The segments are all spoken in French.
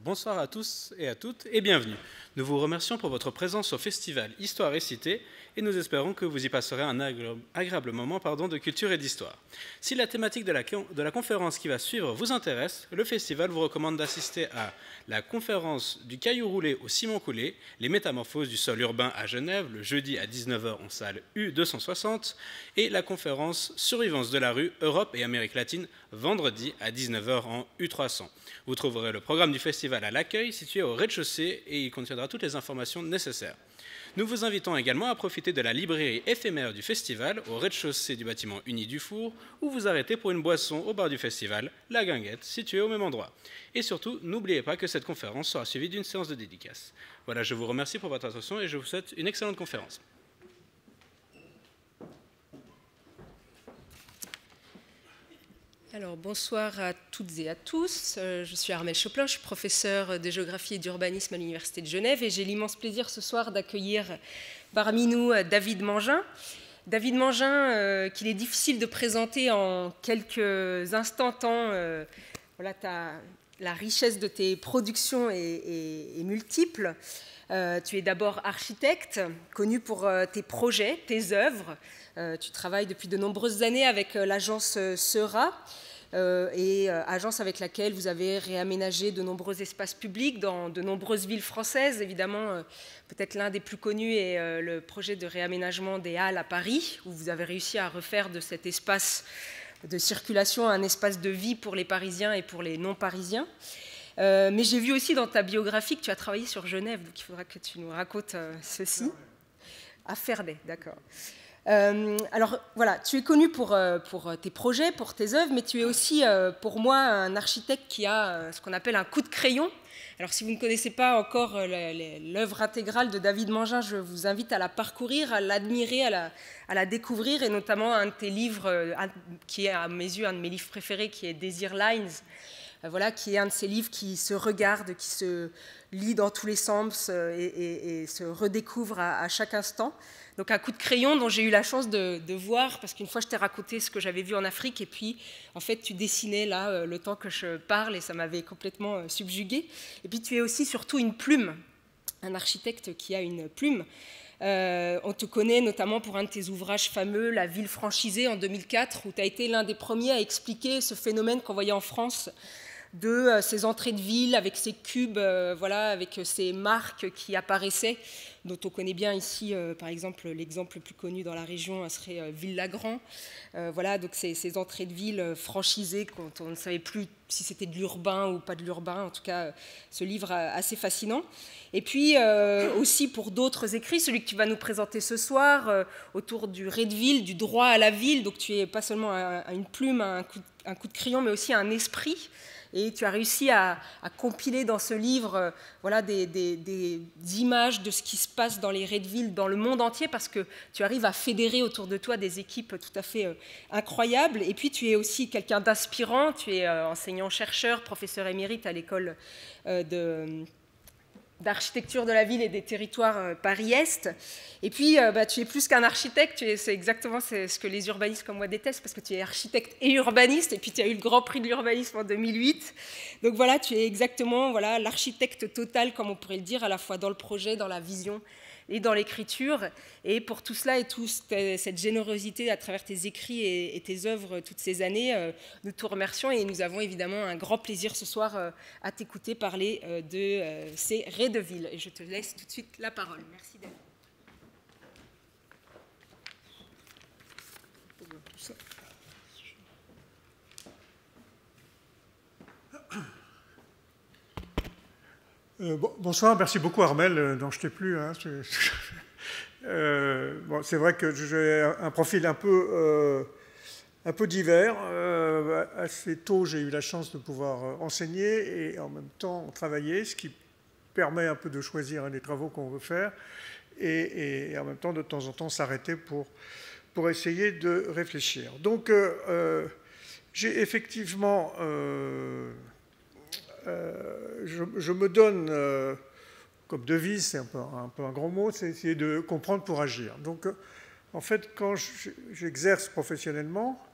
bonsoir à tous et à toutes et bienvenue. Nous vous remercions pour votre présence au festival Histoire et Cité et nous espérons que vous y passerez un agréable moment de culture et d'histoire. Si la thématique de la conférence qui va suivre vous intéresse, le festival vous recommande d'assister à la conférence du caillou roulé au ciment coulé, les métamorphoses du sol urbain à Genève, le jeudi à 19 h en salle U260, et la conférence Survivance de la rue, Europe et Amérique latine, vendredi à 19 h en U300. Vous trouverez le programme du festival à l'accueil, situé au rez-de-chaussée, et il contiendra toutes les informations nécessaires. Nous vous invitons également à profiter de la librairie éphémère du festival, au rez-de-chaussée du bâtiment uni du Four, où vous arrêtez pour une boisson au bar du festival, la Guinguette, située au même endroit. Et surtout, n'oubliez pas que cette conférence sera suivie d'une séance de dédicace. Voilà, je vous remercie pour votre attention et je vous souhaite une excellente conférence. Alors, bonsoir à toutes et à tous. Je suis Armelle Choplin, je suis professeure de géographie et d'urbanisme à l'Université de Genève et j'ai l'immense plaisir ce soir d'accueillir parmi nous David Mangin. David Mangin, qu'il est difficile de présenter en quelques instants, tant voilà, la richesse de tes productions est multiple. Tu es d'abord architecte, connu pour tes projets, tes œuvres. Tu travailles depuis de nombreuses années avec l'agence Sera, agence avec laquelle vous avez réaménagé de nombreux espaces publics dans de nombreuses villes françaises. Évidemment, peut-être l'un des plus connus est le projet de réaménagement des Halles à Paris, où vous avez réussi à refaire de cet espace de circulation un espace de vie pour les Parisiens et pour les non-parisiens. Mais j'ai vu aussi dans ta biographie que tu as travaillé sur Genève, donc il faudra que tu nous racontes ceci. À Ferney, d'accord. Alors voilà, tu es connu pour tes projets, pour tes œuvres, mais tu es aussi pour moi un architecte qui a ce qu'on appelle un coup de crayon. Alors si vous ne connaissez pas encore l'œuvre intégrale de David Mangin, je vous invite à la parcourir, à l'admirer, à la découvrir, et notamment un de tes livres, qui est à mes yeux un de mes livres préférés, qui est Desert Lines. Voilà, qui est un de ces livres qui se regarde, qui se lit dans tous les sens et se redécouvre à chaque instant. Donc un coup de crayon dont j'ai eu la chance de voir, parce qu'une fois je t'ai raconté ce que j'avais vu en Afrique, et puis en fait tu dessinais là le temps que je parle, et ça m'avait complètement subjuguée. Et puis tu es aussi surtout une plume, un architecte qui a une plume. On te connaît notamment pour un de tes ouvrages fameux, La ville franchisée, en 2004, où tu as été l'un des premiers à expliquer ce phénomène qu'on voyait en France de ces entrées de ville avec ces cubes, voilà, avec ces marques qui apparaissaient, dont on connaît bien ici, par exemple, l'exemple le plus connu dans la région serait Ville-Lagrand. Voilà, donc ces entrées de ville franchisées, quand on ne savait plus si c'était de l'urbain ou pas de l'urbain, en tout cas, ce livre assez fascinant. Et puis, aussi pour d'autres écrits, celui que tu vas nous présenter ce soir, autour du ré de ville, du droit à la ville, donc tu es pas seulement une plume, un coup de crayon, mais aussi un esprit. Et tu as réussi à compiler dans ce livre voilà, des images de ce qui se passe dans les raies de ville, dans le monde entier, parce que tu arrives à fédérer autour de toi des équipes tout à fait incroyables. Et puis tu es aussi quelqu'un d'inspirant, tu es enseignant-chercheur, professeur émérite à l'école d'architecture de la ville et des territoires Paris-Est. Et puis, tu es plus qu'un architecte, c'est exactement ce que les urbanistes comme moi détestent, parce que tu es architecte et urbaniste, et puis tu as eu le Grand Prix de l'urbanisme en 2008. Donc voilà, tu es exactement voilà, l'architecte total, comme on pourrait le dire, à la fois dans le projet, dans la vision et dans l'écriture. Et pour tout cela et toute cette générosité à travers tes écrits et tes œuvres toutes ces années, nous te remercions et nous avons évidemment un grand plaisir ce soir à t'écouter parler de ces raies de ville. Et je te laisse tout de suite la parole. Merci David. Bonsoir, merci beaucoup Armelle, dont je t'ai plu. Hein, bon, c'est vrai que j'ai un profil un peu divers. Assez tôt, j'ai eu la chance de pouvoir enseigner et en même temps travailler, ce qui permet un peu de choisir les travaux qu'on veut faire et en même temps, de temps en temps, s'arrêter pour essayer de réfléchir. Donc, j'ai effectivement... je me donne comme devise, c'est un peu un grand mot, c'est essayer de comprendre pour agir. Donc, en fait, quand j'exerce professionnellement,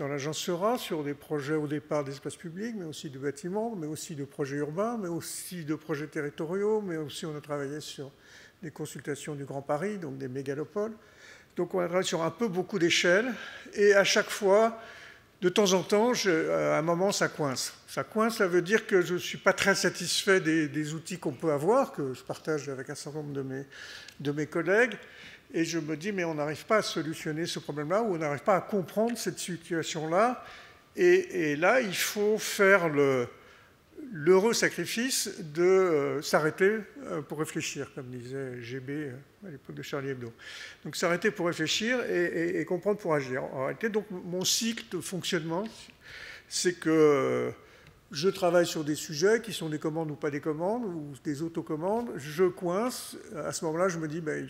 dans l'agence Sera sur des projets au départ d'espace public, mais aussi de bâtiments, mais aussi de projets urbains, mais aussi de projets territoriaux, mais aussi on a travaillé sur des consultations du Grand Paris, donc des mégalopoles. Donc on a travaillé sur un peu beaucoup d'échelles, et à chaque fois, de temps en temps, à un moment, ça coince. Ça coince, ça veut dire que je ne suis pas très satisfait des outils qu'on peut avoir, que je partage avec un certain nombre de mes collègues, et je me dis, mais on n'arrive pas à solutionner ce problème-là, ou on n'arrive pas à comprendre cette situation-là, et là, il faut faire l'heureux sacrifice de s'arrêter pour réfléchir, comme disait GB à l'époque de Charlie Hebdo. Donc s'arrêter pour réfléchir et comprendre pour agir. En réalité, donc, mon cycle de fonctionnement, c'est que je travaille sur des sujets qui sont des commandes ou pas des commandes, ou des autocommandes, je coince, à ce moment-là, je me dis, ben,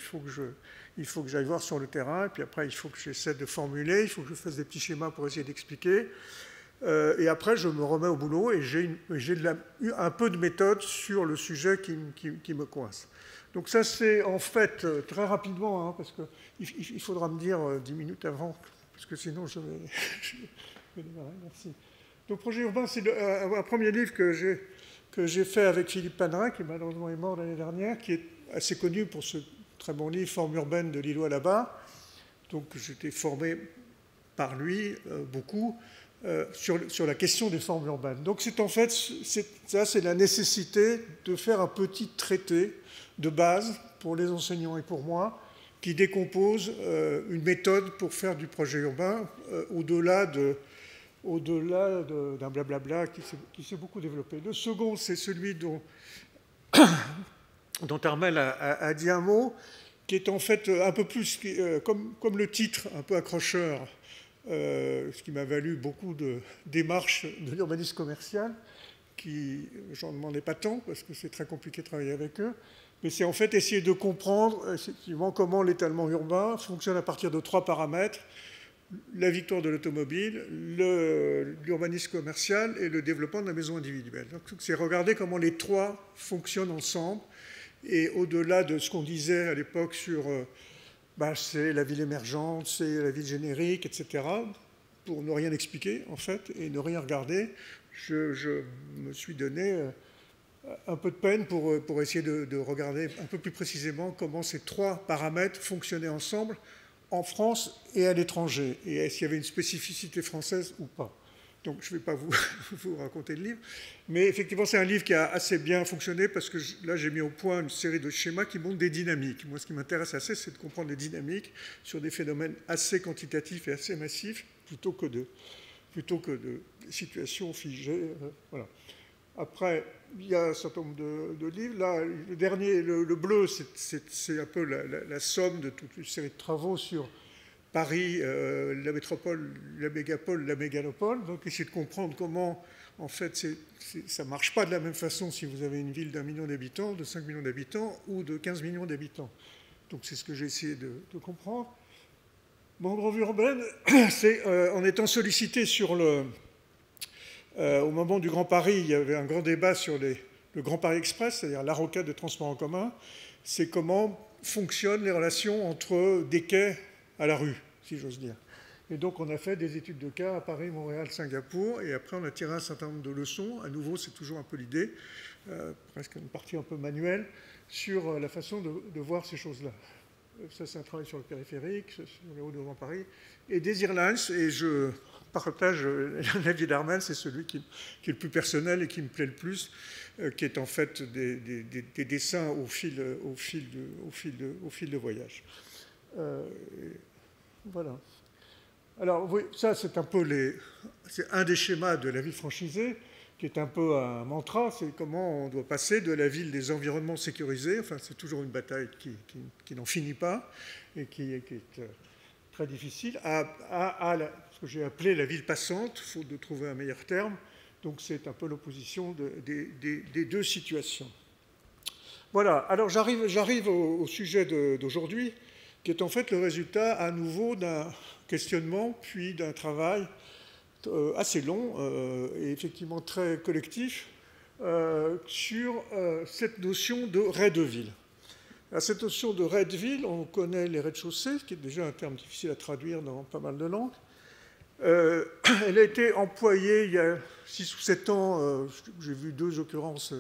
il faut que j'aille voir sur le terrain, et puis après, il faut que j'essaie de formuler, il faut que je fasse des petits schémas pour essayer d'expliquer. Et après, je me remets au boulot et j'ai un peu de méthode sur le sujet qui me coince. Donc ça, c'est en fait très rapidement, hein, parce qu'il faudra me dire 10 minutes avant, parce que sinon je vais démarrer. Merci. Donc Projet urbain, c'est un premier livre que j'ai fait avec Philippe Pannerin, qui malheureusement est mort l'année dernière, qui est assez connu pour ce très bon livre, Forme urbaine de Lillois là-bas. Donc j'étais formé par lui beaucoup. Sur la question des formes urbaines. Donc c'est en fait, ça c'est la nécessité de faire un petit traité de base pour les enseignants et pour moi, qui décompose une méthode pour faire du projet urbain au-delà d'un blablabla qui s'est beaucoup développé. Le second, c'est celui dont Armel a dit un mot, qui est en fait un peu plus, comme le titre, un peu accrocheur, ce qui m'a valu beaucoup de démarches de l'urbanisme commercial, qui, j'en demandais pas tant, parce que c'est très compliqué de travailler avec eux, mais c'est en fait essayer de comprendre effectivement comment l'étalement urbain fonctionne à partir de 3 paramètres, la victoire de l'automobile, l'urbanisme commercial et le développement de la maison individuelle. Donc c'est regarder comment les 3 fonctionnent ensemble, et au-delà de ce qu'on disait à l'époque sur... c'est la ville émergente, c'est la ville générique, etc. Pour ne rien expliquer, en fait, et ne rien regarder, je me suis donné un peu de peine pour essayer de regarder un peu plus précisément comment ces 3 paramètres fonctionnaient ensemble en France et à l'étranger, et est-ce qu'il y avait une spécificité française ou pas. Donc je ne vais pas vous raconter le livre, mais effectivement c'est un livre qui a assez bien fonctionné parce que là j'ai mis au point une série de schémas qui montrent des dynamiques. Moi ce qui m'intéresse assez, c'est de comprendre les dynamiques sur des phénomènes assez quantitatifs et assez massifs plutôt que de situations figées. Voilà. Après, il y a un certain nombre de livres. Là, le dernier, le bleu, c'est un peu la somme de toute une série de travaux sur Paris, la métropole, la mégapole, la mégalopole. Donc, essayer de comprendre comment, en fait, ça ne marche pas de la même façon si vous avez une ville d'1 million d'habitants, de 5 millions d'habitants ou de 15 millions d'habitants. Donc, c'est ce que j'ai essayé de comprendre. Mon revue urbaine, c'est en étant sollicité sur au moment du Grand Paris, il y avait un grand débat sur le Grand Paris Express, c'est-à-dire la rocade de transport en commun. C'est comment fonctionnent les relations entre des quais à la rue, si j'ose dire. Et donc, on a fait des études de cas à Paris, Montréal, Singapour, et après, on a tiré un certain nombre de leçons. À nouveau, c'est toujours un peu l'idée, presque une partie un peu manuelle, sur la façon de voir ces choses-là. Ça, c'est un travail sur le périphérique, sur les hauts de Grand Paris, et des Airlines, et je partage l'avis d'Armel, c'est celui qui est le plus personnel et qui me plaît le plus, qui est en fait des dessins au fil de voyage. Voilà. Alors, oui, ça, c'est un peu c'est un des schémas de la ville franchisée, qui est un peu un mantra, c'est comment on doit passer de la ville des environnements sécurisés, enfin, c'est toujours une bataille qui n'en finit pas, et qui est très difficile, à ce que j'ai appelé la ville passante, faute de trouver un meilleur terme. Donc, c'est un peu l'opposition des 2 situations. Voilà, alors j'arrive au sujet d'aujourd'hui, qui est en fait le résultat à nouveau d'un questionnement, puis d'un travail assez long et effectivement très collectif sur cette notion de raid de ville. Alors, cette notion de raid de ville, on connaît les rez-de-chaussée, qui est déjà un terme difficile à traduire dans pas mal de langues. Elle a été employée il y a 6 ou 7 ans. J'ai vu 2 occurrences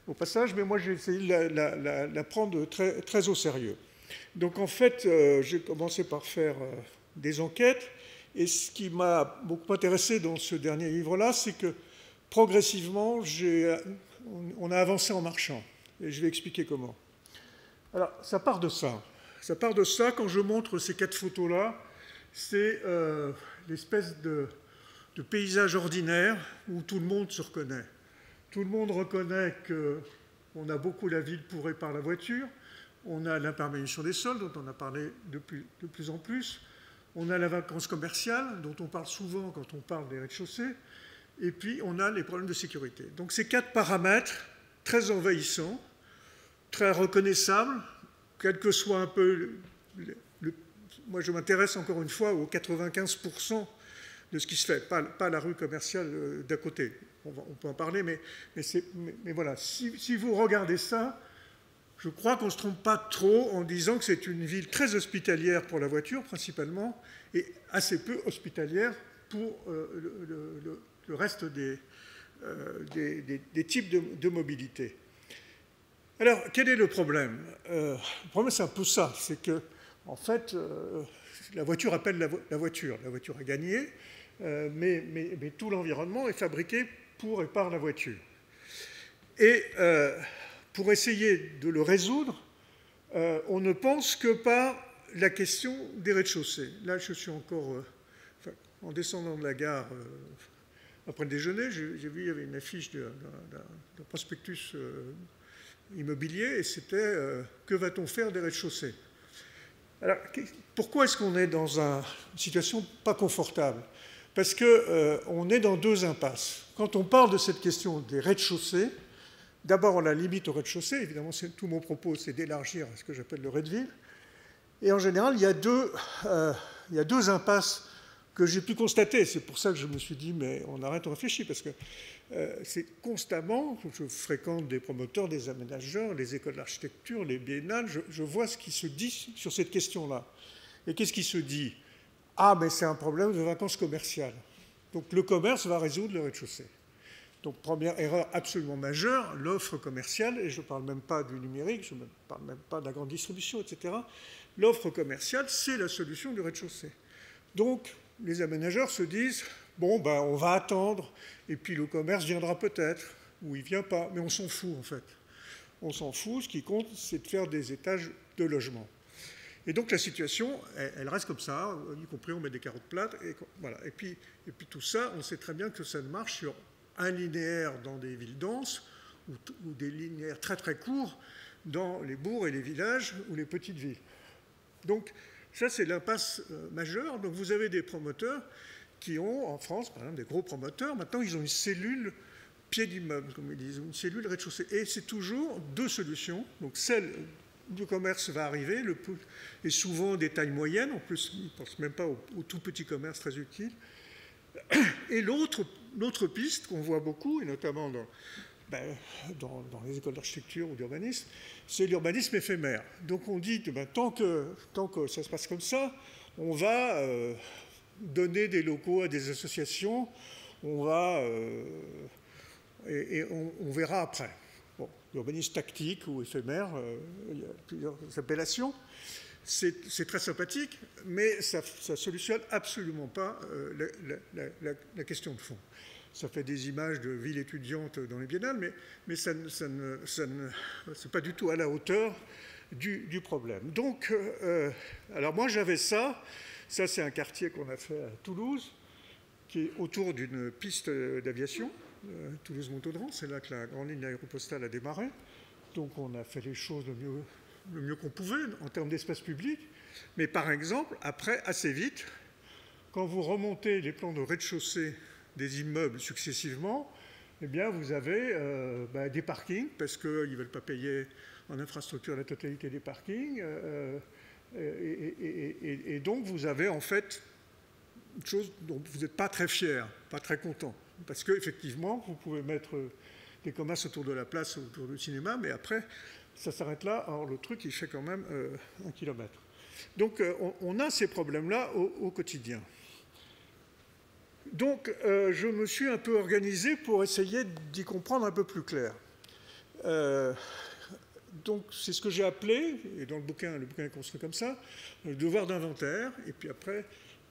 au passage, mais moi j'ai essayé de la prendre très, très au sérieux. Donc en fait, j'ai commencé par faire des enquêtes, et ce qui m'a beaucoup intéressé dans ce dernier livre-là, c'est que progressivement, on a avancé en marchant, et je vais expliquer comment. Alors, ça part de ça. Ça part de ça, quand je montre ces 4 photos-là, c'est l'espèce de paysage ordinaire où tout le monde se reconnaît. Tout le monde reconnaît qu'on a beaucoup la ville pourrée par la voiture, on a l'imperméabilisation des sols, dont on a parlé de plus en plus, on a la vacance commerciale, dont on parle souvent quand on parle des rez-de-chaussée, et puis on a les problèmes de sécurité. Donc ces 4 paramètres, très envahissants, très reconnaissables, quel que soit un peu moi, je m'intéresse encore une fois aux 95% de ce qui se fait, pas la rue commerciale d'à côté. On peut en parler, mais voilà. Si vous regardez ça, je crois qu'on ne se trompe pas trop en disant que c'est une ville très hospitalière pour la voiture, principalement, et assez peu hospitalière pour le reste des types de mobilité. Alors, quel est le problème? Le problème, c'est un peu ça, c'est que en fait, la voiture appelle la voiture. La voiture a gagné, mais tout l'environnement est fabriqué pour et par la voiture. Et pour essayer de le résoudre, on ne pense que par la question des rez-de-chaussée. Là, je suis encore... en descendant de la gare, après le déjeuner, j'ai vu qu'il y avait une affiche d'un prospectus immobilier, et c'était que va-t-on faire des rez-de-chaussée? Alors, pourquoi est-ce qu'on est dans une situation pas confortable? Parce qu'on est dans 2 impasses. Quand on parle de cette question des rez-de-chaussée, d'abord on la limite au rez-de-chaussée, évidemment tout mon propos c'est d'élargir à ce que j'appelle le rez-de-ville, et en général il y a deux impasses que j'ai pu constater. C'est pour ça que je me suis dit, mais on arrête, on réfléchit, parce que c'est constamment, je fréquente des promoteurs, des aménageurs, les écoles d'architecture, les biennales, je vois ce qui se dit sur cette question-là. Et qu'est-ce qui se dit? Ah, mais c'est un problème de vacances commerciales. Donc le commerce va résoudre le rez-de-chaussée. Donc première erreur absolument majeure, l'offre commerciale, et je ne parle même pas du numérique, je ne parle même pas de la grande distribution, etc. L'offre commerciale, c'est la solution du rez-de-chaussée. Donc les aménageurs se disent, bon, ben, on va attendre, et puis le commerce viendra peut-être, ou il ne vient pas, mais on s'en fout en fait. On s'en fout, ce qui compte, c'est de faire des étages de logement. Et donc la situation, elle reste comme ça, y compris on met des carottes plates, et voilà. Et puis tout ça, on sait très bien que ça ne marche sur un linéaire dans des villes denses, ou des linéaires très très courts dans les bourgs et les villages ou les petites villes. Donc ça, c'est l'impasse majeure. Donc vous avez des promoteurs qui ont, en France, par exemple, des gros promoteurs, maintenant ils ont une cellule pied d'immeuble, comme ils disent, une cellule rez-de-chaussée. Et c'est toujours 2 solutions. Donc celle du commerce va arriver, et souvent des tailles moyennes, en plus ils ne pensent même pas au tout petit commerce très utile. Et l'autre piste qu'on voit beaucoup, et notamment dans les écoles d'architecture ou d'urbanisme, c'est l'urbanisme éphémère. Donc on dit que tant que ça se passe comme ça, on va donner des locaux à des associations, on verra après. Bon, l'urbanisme tactique ou éphémère, il y a plusieurs appellations. C'est très sympathique, mais ça ne solutionne absolument pas la question de fond. Ça fait des images de villes étudiantes dans les biennales, mais ça c'est pas du tout à la hauteur du problème. Donc, alors moi j'avais ça c'est un quartier qu'on a fait à Toulouse, qui est autour d'une piste d'aviation, Toulouse-Montaudran, c'est là que la grande ligne aéropostale a démarré. Donc on a fait les choses le mieux qu'on pouvait en termes d'espace public, mais par exemple, après, assez vite, quand vous remontez les plans de rez-de-chaussée des immeubles successivement, eh bien, vous avez des parkings, parce qu'ils ne veulent pas payer en infrastructure la totalité des parkings, et donc vous avez en fait une chose dont vous n'êtes pas très fier, pas très content, parce qu'effectivement, vous pouvez mettre des commerces autour de la place, autour du cinéma, mais après, ça s'arrête là. Alors le truc, il fait quand même 1 kilomètre. Donc on a ces problèmes-là au quotidien. Donc, je me suis un peu organisé pour essayer d'y comprendre un peu plus clair. Donc, c'est ce que j'ai appelé, et dans le bouquin est construit comme ça, le devoir d'inventaire, et puis après,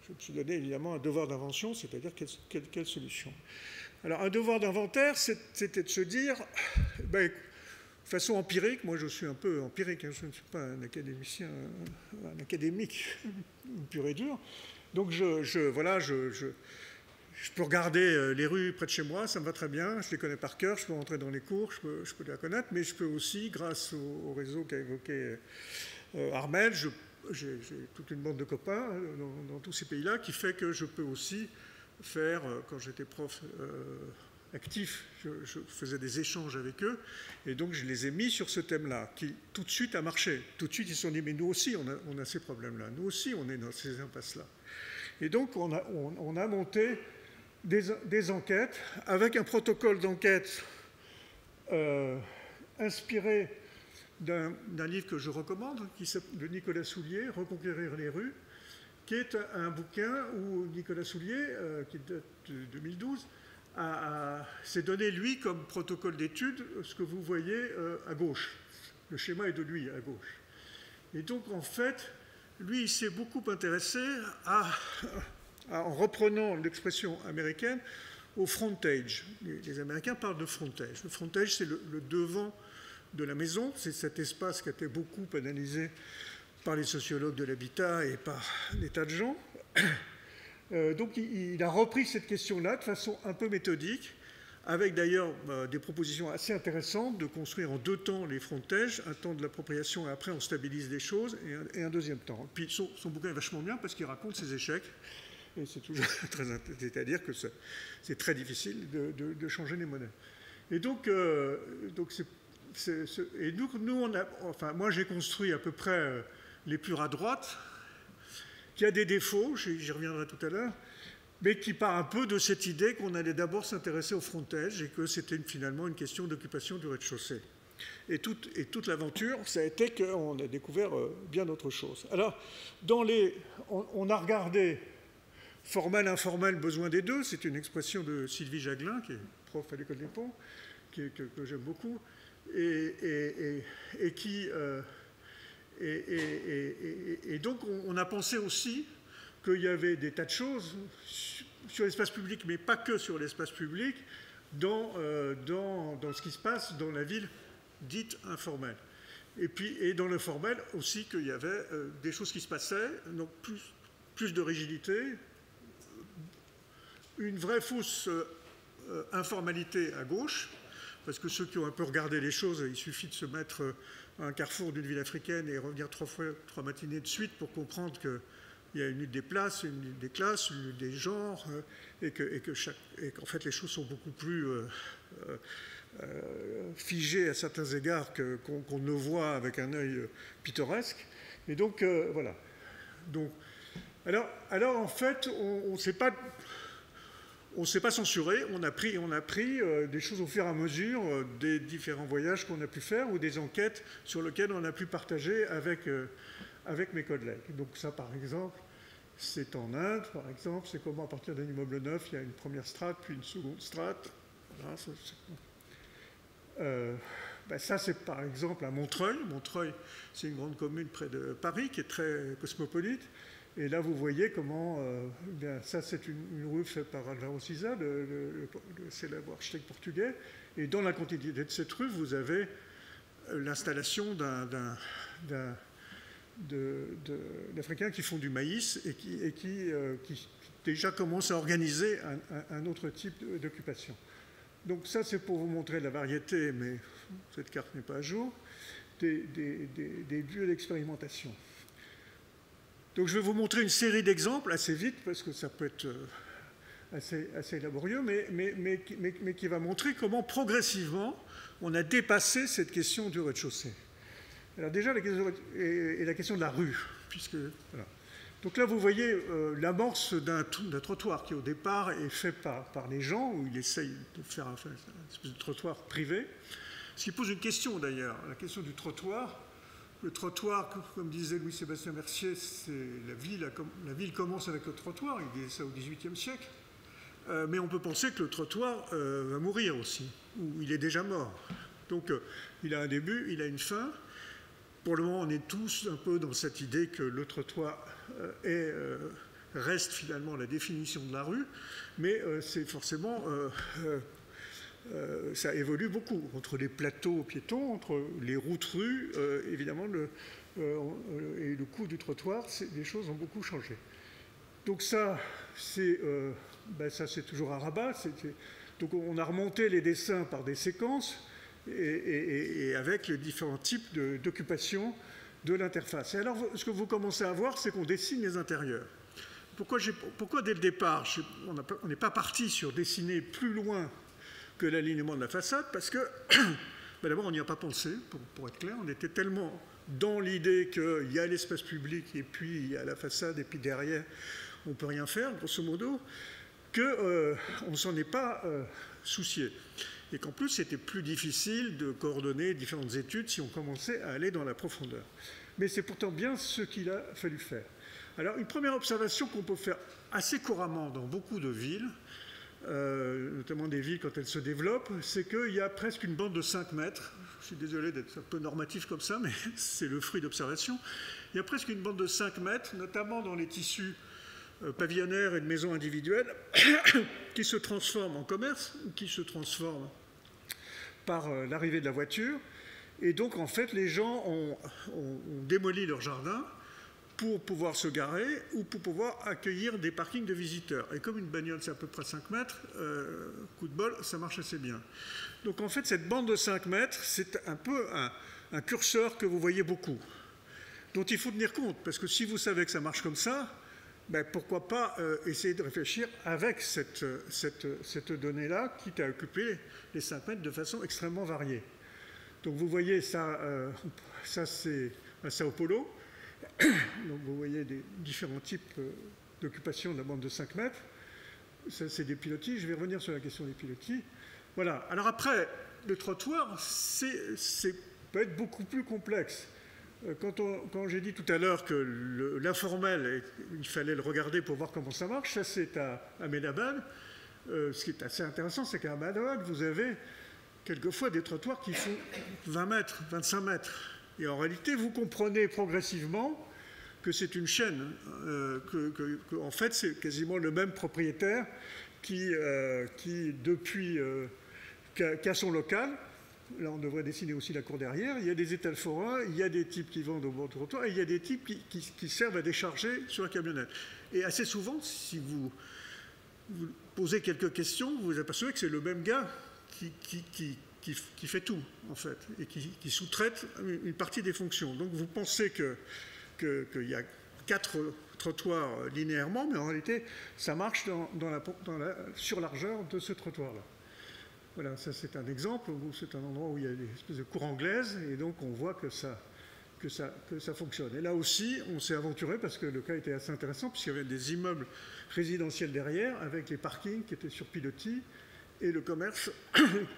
je me suis donné évidemment un devoir d'invention, c'est-à-dire quelle solution. Alors, un devoir d'inventaire, c'était de se dire, ben, de façon empirique, moi je suis un peu empirique, hein, je ne suis pas un académicien, un académique pur et dur, donc je peux regarder les rues près de chez moi, ça me va très bien, je les connais par cœur, je peux rentrer dans les cours, je peux les connaître, mais je peux aussi, grâce au réseau qu'a évoqué Armel, j'ai toute une bande de copains dans tous ces pays-là qui fait que je peux aussi faire, quand j'étais prof actif, je faisais des échanges avec eux, et donc je les ai mis sur ce thème-là, qui tout de suite a marché. Tout de suite, ils se sont dit, mais nous aussi, on a ces problèmes-là, nous aussi, on est dans ces impasses-là. Et donc, on a monté des enquêtes, avec un protocole d'enquête inspiré d'un livre que je recommande, de Nicolas Soulier, Reconquérir les rues, qui est un bouquin où Nicolas Soulier, qui date de 2012, s'est donné, lui, comme protocole d'étude, ce que vous voyez à gauche. Le schéma est de lui, à gauche. Et donc, en fait, lui, il s'est beaucoup intéressé en reprenant l'expression américaine, au frontage. Les Américains parlent de frontage. Le frontage, c'est le devant de la maison. C'est cet espace qui a été beaucoup analysé par les sociologues de l'habitat et par des tas de gens. Donc, il a repris cette question-là de façon un peu méthodique, avec d'ailleurs des propositions assez intéressantes de construire en 2 temps les frontages, un temps de l'appropriation et après on stabilise les choses, et un deuxième temps. Puis son bouquin est vachement bien parce qu'il raconte ses échecs. Et c'est toujours très intéressant, c'est-à-dire que c'est très difficile de changer les monnaies. Et donc moi j'ai construit à peu près les purs à droite, qui a des défauts, j'y reviendrai tout à l'heure, mais qui part un peu de cette idée qu'on allait d'abord s'intéresser au frontage et que c'était finalement une question d'occupation du rez-de-chaussée. Et toute l'aventure, ça a été qu'on a découvert bien d'autres choses. Alors, on a regardé formel, informel, besoin des deux, c'est une expression de Sylvie Jaglin, qui est prof à l'École des Ponts, que j'aime beaucoup, et donc on a pensé aussi qu'il y avait des tas de choses sur l'espace public, mais pas que sur l'espace public, dans ce qui se passe dans la ville dite informelle. Et dans le formel aussi qu'il y avait des choses qui se passaient, donc plus de rigidité, une vraie fausse informalité à gauche, parce que ceux qui ont un peu regardé les choses, il suffit de se mettre à un carrefour d'une ville africaine et revenir 3 matinées de suite pour comprendre qu'il y a une lutte des places, une lutte des classes, une lutte des genres, et qu'en fait les choses sont beaucoup plus figées à certains égards qu'on ne voit avec un œil pittoresque. Et donc, voilà. Donc, alors, en fait, on ne s'est pas censuré, on a pris des choses au fur et à mesure des différents voyages qu'on a pu faire ou des enquêtes sur lesquelles on a pu partager avec mes collègues. Donc ça, par exemple, c'est en Inde, par exemple, c'est comment à partir d'un immeuble neuf, il y a une première strate, puis une seconde strate. Voilà, ça, c'est par exemple à Montreuil. Montreuil, c'est une grande commune près de Paris qui est très cosmopolite. Et là, vous voyez comment, ça c'est une rue faite par Álvaro Siza, le célèbre architecte portugais. Et dans la continuité de cette rue, vous avez l'installation d'Africains qui font du maïs et qui déjà commencent à organiser un autre type d'occupation. Donc ça, c'est pour vous montrer la variété, mais cette carte n'est pas à jour, des lieux d'expérimentation. Donc je vais vous montrer une série d'exemples assez vite, parce que ça peut être assez laborieux, mais qui va montrer comment progressivement on a dépassé cette question du rez-de-chaussée. Alors déjà, la question de la rue, puisque... Voilà. Donc là, vous voyez l'amorce d'un trottoir qui, au départ, est fait par les gens, où ils essayent de faire une espèce de trottoir privé. Ce qui pose une question, d'ailleurs, la question du trottoir. Le trottoir, comme disait Louis-Sébastien Mercier, c'est la ville commence avec le trottoir, il disait ça au XVIIIe siècle. mais on peut penser que le trottoir va mourir aussi, ou il est déjà mort. Donc il a un début, il a une fin. Pour le moment, on est tous un peu dans cette idée que le trottoir reste finalement la définition de la rue, mais c'est forcément... ça évolue beaucoup, entre les plateaux piétons, entre les routes-rues, évidemment, et le coût du trottoir, les choses ont beaucoup changé. Donc ça, c'est toujours un rabat. Donc on a remonté les dessins par des séquences et avec les différents types d'occupation de l'interface. Et alors, ce que vous commencez à voir, c'est qu'on dessine les intérieurs. Pourquoi dès le départ, on n'est pas parti sur dessiner plus loin que l'alignement de la façade? Parce que, d'abord, on n'y a pas pensé, pour être clair. On était tellement dans l'idée qu'il y a l'espace public et puis il y a la façade et puis derrière, on ne peut rien faire, grosso modo, qu'on ne s'en est pas soucié. Et qu'en plus, c'était plus difficile de coordonner différentes études si on commençait à aller dans la profondeur. Mais c'est pourtant bien ce qu'il a fallu faire. Alors, une première observation qu'on peut faire assez couramment dans beaucoup de villes, notamment des villes quand elles se développent, c'est qu'il y a presque une bande de 5 mètres. Je suis désolé d'être un peu normatif comme ça, mais c'est le fruit d'observation. Il y a presque une bande de 5 mètres, notamment dans les tissus pavillonnaires et de maisons individuelles, qui se transforment en commerce, qui se transforment par l'arrivée de la voiture. Et donc, en fait, les gens ont démoli leur jardin pour pouvoir se garer ou pour pouvoir accueillir des parkings de visiteurs. Et comme une bagnole, c'est à peu près 5 mètres, coup de bol, ça marche assez bien. Donc, en fait, cette bande de 5 mètres, c'est un peu un curseur que vous voyez beaucoup, dont il faut tenir compte, parce que si vous savez que ça marche comme ça, ben, pourquoi pas essayer de réfléchir avec cette donnée-là, quitte à occuper les 5 mètres de façon extrêmement variée. Donc vous voyez, ça c'est à Sao Paulo. Donc vous voyez des différents types d'occupation de la bande de 5 mètres. Ça, c'est des pilotis. Je vais revenir sur la question des pilotis. Voilà. Alors après, le trottoir, peut être beaucoup plus complexe. Quand j'ai dit tout à l'heure que l'informel, il fallait le regarder pour voir comment ça marche, ça c'est à Ahmedabad. Ce qui est assez intéressant, c'est qu'à Ahmedabad, vous avez quelquefois des trottoirs qui font 20 mètres, 25 mètres. Et en réalité, vous comprenez progressivement que c'est une chaîne, en fait, c'est quasiment le même propriétaire qui depuis, qui a son local. Là, on devrait dessiner aussi la cour derrière. Il y a des étals forains, il y a des types qui vendent au bord du trottoir, et il y a des types qui servent à décharger sur la camionnette. Et assez souvent, si vous posez quelques questions, vous vous apercevez que c'est le même gars qui fait tout, en fait, et qui sous-traite une partie des fonctions. Donc vous pensez qu'il y a 4 trottoirs linéairement, mais en réalité, ça marche dans la surlargeur de ce trottoir-là. Voilà, ça c'est un exemple, c'est un endroit où il y a des espèces de cours anglaises, et donc on voit que ça fonctionne. Et là aussi, on s'est aventuré parce que le cas était assez intéressant, puisqu'il y avait des immeubles résidentiels derrière, avec les parkings qui étaient sur pilotis, et le commerce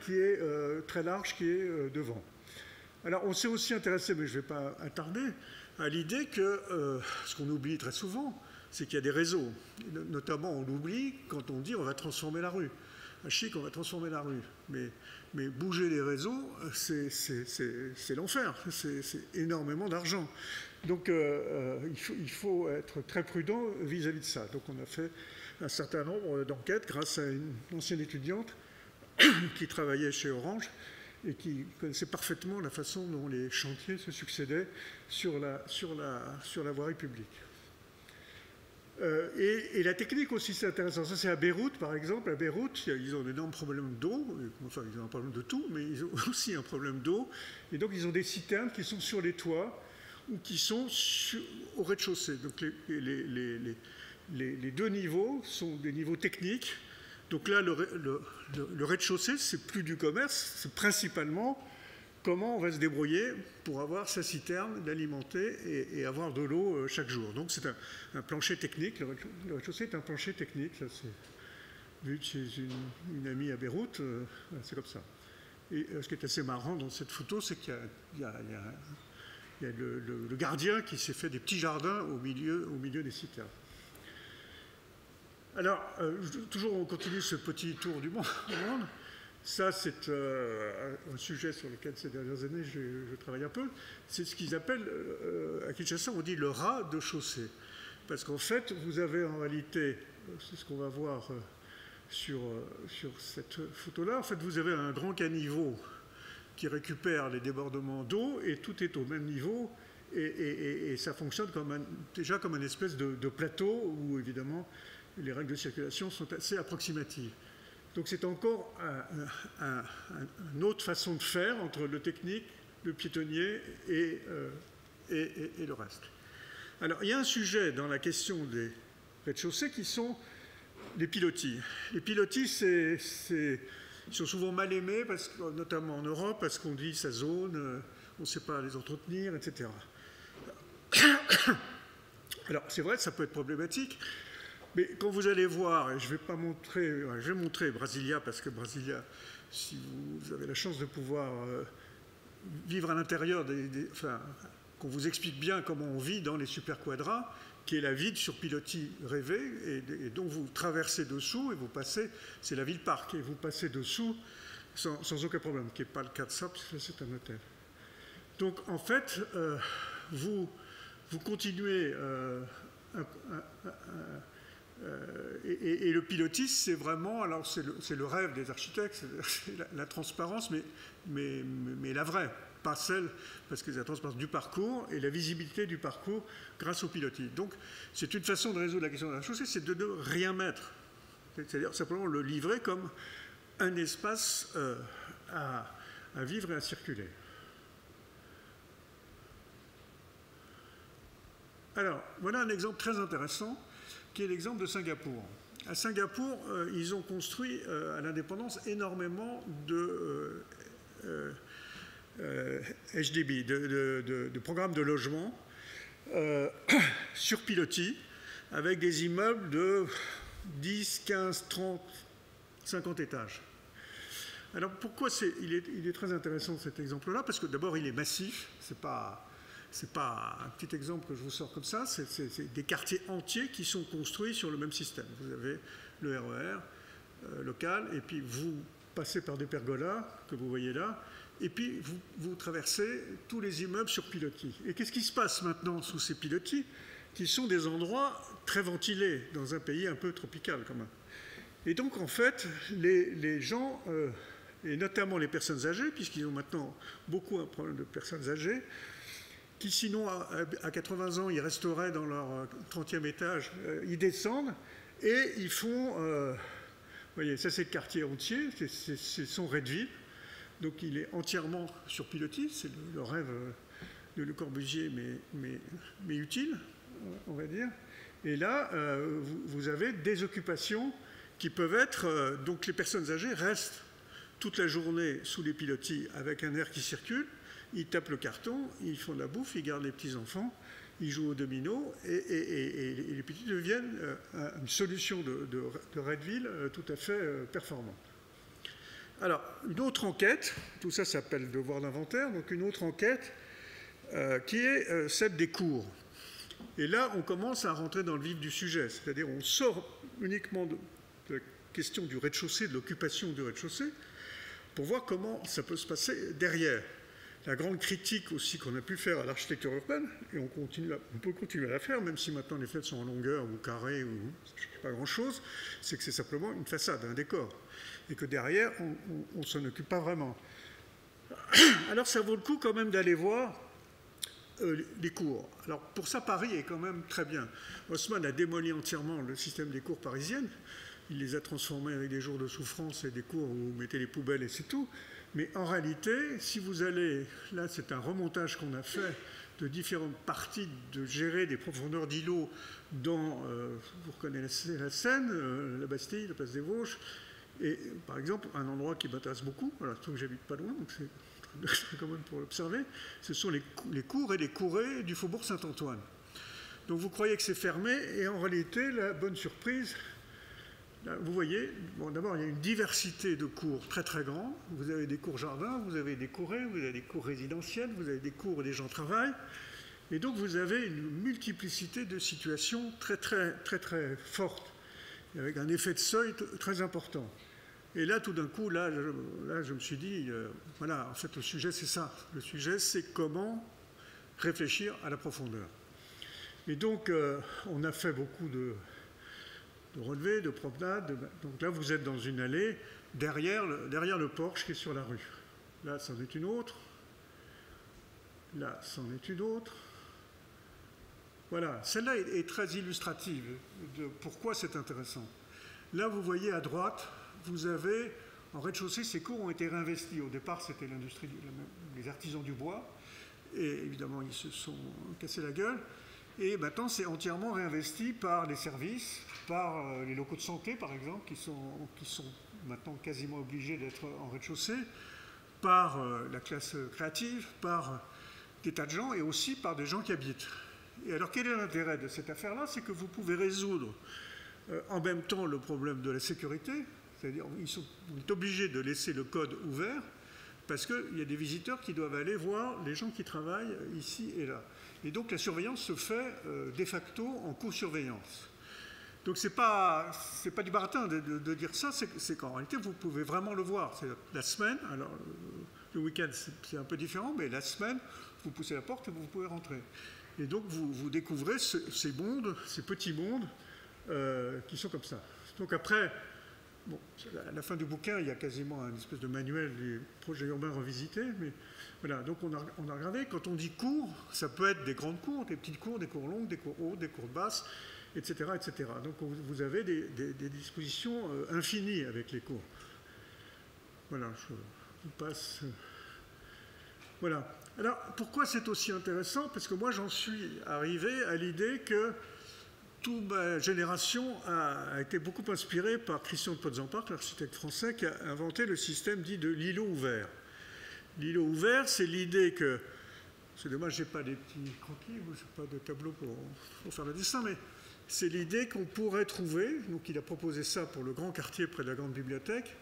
qui est très large, qui est devant. Alors on s'est aussi intéressé, mais je ne vais pas attarder, à l'idée que ce qu'on oublie très souvent, c'est qu'il y a des réseaux. Notamment, on l'oublie quand on dit on va transformer la rue. À Chic, on va transformer la rue. Mais bouger les réseaux, c'est l'enfer. C'est énormément d'argent. Donc, il faut être très prudent vis-à-vis de ça. Donc, on a fait un certain nombre d'enquêtes grâce à une ancienne étudiante qui travaillait chez Orange et qui connaissait parfaitement la façon dont les chantiers se succédaient sur la voirie publique. Et la technique aussi, c'est intéressant. Ça, c'est à Beyrouth, par exemple. À Beyrouth, ils ont un énorme problème d'eau. Enfin, ils ont un problème de tout, mais ils ont aussi un problème d'eau. Et donc, ils ont des citernes qui sont sur les toits ou qui sont au rez-de-chaussée. Donc, les deux niveaux sont des niveaux techniques. Donc là, le rez-de-chaussée, c'est plus du commerce, c'est principalement comment on va se débrouiller pour avoir sa citerne, l'alimenter et avoir de l'eau chaque jour. Donc c'est un plancher technique, le rez-de-chaussée est un plancher technique, ça c'est vu chez une amie à Beyrouth, c'est comme ça. Et ce qui est assez marrant dans cette photo, c'est qu'il y a le gardien qui s'est fait des petits jardins au milieu des citernes. Alors, toujours on continue ce petit tour du monde. Ça, c'est un sujet sur lequel ces dernières années je travaille un peu. C'est ce qu'ils appellent, à Kinshasa, on dit le rat de chaussée. Parce qu'en fait, vous avez en réalité, c'est ce qu'on va voir sur cette photo-là, en fait, vous avez un grand caniveau qui récupère les débordements d'eau et tout est au même niveau et ça fonctionne déjà comme une espèce de plateau où, évidemment, les règles de circulation sont assez approximatives. Donc c'est encore une autre façon de faire entre le technique, le piétonnier et le reste. Alors il y a un sujet dans la question des rez-de-chaussée qui sont les pilotis. Les pilotis, ils sont souvent mal aimés, notamment en Europe, parce qu'on dit ça zone, on ne sait pas les entretenir, etc. Alors c'est vrai que ça peut être problématique. Mais quand vous allez voir, et je vais montrer Brasilia, parce que Brasilia, si vous avez la chance de pouvoir vivre à l'intérieur qu'on vous explique bien comment on vit dans les superquadras, qui est la ville sur pilotis rêvée, et dont vous traversez dessous, et vous passez, c'est la ville-parc, et vous passez dessous sans aucun problème, qui n'est pas le cas de ça, parce que c'est un hôtel. Donc en fait, vous continuez et le pilotis, c'est vraiment, alors c'est le rêve des architectes, c'est la transparence, mais la vraie, pas celle, parce que c'est la transparence du parcours et la visibilité du parcours grâce au pilotis. Donc c'est une façon de résoudre la question de la chaussée, c'est de ne rien mettre, c'est-à-dire simplement le livrer comme un espace à vivre et à circuler. Alors, voilà un exemple très intéressant, qui est l'exemple de Singapour. À Singapour, ils ont construit à l'indépendance énormément de HDB, de programmes de logement sur pilotis, avec des immeubles de 10, 15, 30, 50 étages. Alors pourquoi il est très intéressant cet exemple-là? Parce que d'abord, il est massif, c'est pas un petit exemple que je vous sors comme ça, c'est des quartiers entiers qui sont construits sur le même système. Vous avez le RER local, et puis vous passez par des pergolas, que vous voyez là, et puis vous traversez tous les immeubles sur pilotis. Et qu'est-ce qui se passe maintenant sous ces pilotis, qui sont des endroits très ventilés, dans un pays un peu tropical quand même. Et donc en fait, les gens, et notamment les personnes âgées, puisqu'ils ont maintenant beaucoup un problème de personnes âgées, qui sinon, à 80 ans, ils resteraient dans leur 30e étage, ils descendent et ils font... vous voyez, ça c'est le quartier entier, c'est son Redville, donc il est entièrement sur pilotis, c'est le rêve de Le Corbusier, mais utile, on va dire. Et là, vous avez des occupations qui peuvent être... donc les personnes âgées restent toute la journée sous les pilotis avec un air qui circule. Ils tapent le carton, ils font de la bouffe, ils gardent les petits-enfants, ils jouent au domino, et les petits deviennent une solution de Redville tout à fait performante. Alors, une autre enquête, tout ça s'appelle devoir d'inventaire, donc une autre enquête qui est celle des cours. Et là, on commence à rentrer dans le vif du sujet, c'est-à-dire on sort uniquement de la question du rez-de-chaussée, de l'occupation du rez-de-chaussée, pour voir comment ça peut se passer derrière. La grande critique aussi qu'on a pu faire à l'architecture urbaine, et on peut continuer à la faire, même si maintenant les fenêtres sont en longueur ou carrées, ou pas grand-chose, c'est que c'est simplement une façade, un décor, et que derrière, on ne s'en occupe pas vraiment. Alors ça vaut le coup quand même d'aller voir les cours. Alors pour ça, Paris est quand même très bien. Haussmann a démoli entièrement le système des cours parisiennes, il les a transformés avec des jours de souffrance et des cours où vous mettez les poubelles et c'est tout. Mais en réalité, si vous allez, là c'est un remontage qu'on a fait de différentes parties, de gérer des profondeurs d'îlots dans, vous reconnaissez la Seine, la Bastille, la place des Vosges, et par exemple, un endroit qui m'intéresse beaucoup, voilà, je trouve que j'habite pas loin, donc c'est quand même pour l'observer, ce sont les cours et les courées du faubourg Saint-Antoine. Donc vous croyez que c'est fermé, et en réalité, la bonne surprise, là, vous voyez, bon, d'abord, il y a une diversité de cours très très grande. Vous avez des cours jardins, vous avez des courées, vous avez des cours résidentiels, vous avez des cours où les gens travaillent. Et donc, vous avez une multiplicité de situations très très très très fortes. avec un effet de seuil très important. Et là, tout d'un coup, là, je me suis dit, voilà, en fait, le sujet, c'est ça. Le sujet, c'est comment réfléchir à la profondeur. Et donc, on a fait beaucoup de relevés, de promenades. Donc là, vous êtes dans une allée, derrière le porche qui est sur la rue. Là, c'en est une autre. Là, c'en est une autre. Voilà, celle-là est très illustrative de pourquoi c'est intéressant. Là, vous voyez à droite, vous avez, en rez-de-chaussée, ces cours ont été réinvestis. Au départ, c'était l'industrie, les artisans du bois, et évidemment, ils se sont cassés la gueule. Et maintenant, c'est entièrement réinvesti par les services, par les locaux de santé, par exemple, qui sont maintenant quasiment obligés d'être en rez-de-chaussée, par la classe créative, par des tas de gens, et aussi par des gens qui habitent. Et alors, quel est l'intérêt de cette affaire-là? C'est que vous pouvez résoudre en même temps le problème de la sécurité, c'est-à-dire vous êtes obligé de laisser le code ouvert, parce qu'il y a des visiteurs qui doivent aller voir les gens qui travaillent ici et là. Et donc la surveillance se fait de facto en co-surveillance. Donc c'est pas du baratin de dire ça, c'est qu'en réalité vous pouvez vraiment le voir. C'est la semaine, alors le week-end c'est un peu différent, mais la semaine, vous poussez la porte et vous pouvez rentrer. Et donc vous découvrez ces mondes, ces petits mondes qui sont comme ça. Donc après, bon, à la fin du bouquin, il y a quasiment une espèce de manuel des projets urbains revisités, mais voilà, donc on a regardé, quand on dit cours, ça peut être des grandes cours, des petites cours, des cours longues, des cours hautes, des cours basses, etc., etc. Donc vous avez des dispositions infinies avec les cours. Voilà, je vous passe. Voilà. Alors, pourquoi c'est aussi intéressant? Parce que moi, j'en suis arrivé à l'idée que toute ma génération a été beaucoup inspirée par Christian de Potzenpark, l'architecte français, qui a inventé le système dit de l'îlot ouvert. L'îlot ouvert, c'est l'idée que, c'est dommage, je n'ai pas des petits croquis, je n'ai pas de tableau pour faire le dessin, mais c'est l'idée qu'on pourrait trouver, donc il a proposé ça pour le grand quartier près de la grande bibliothèque,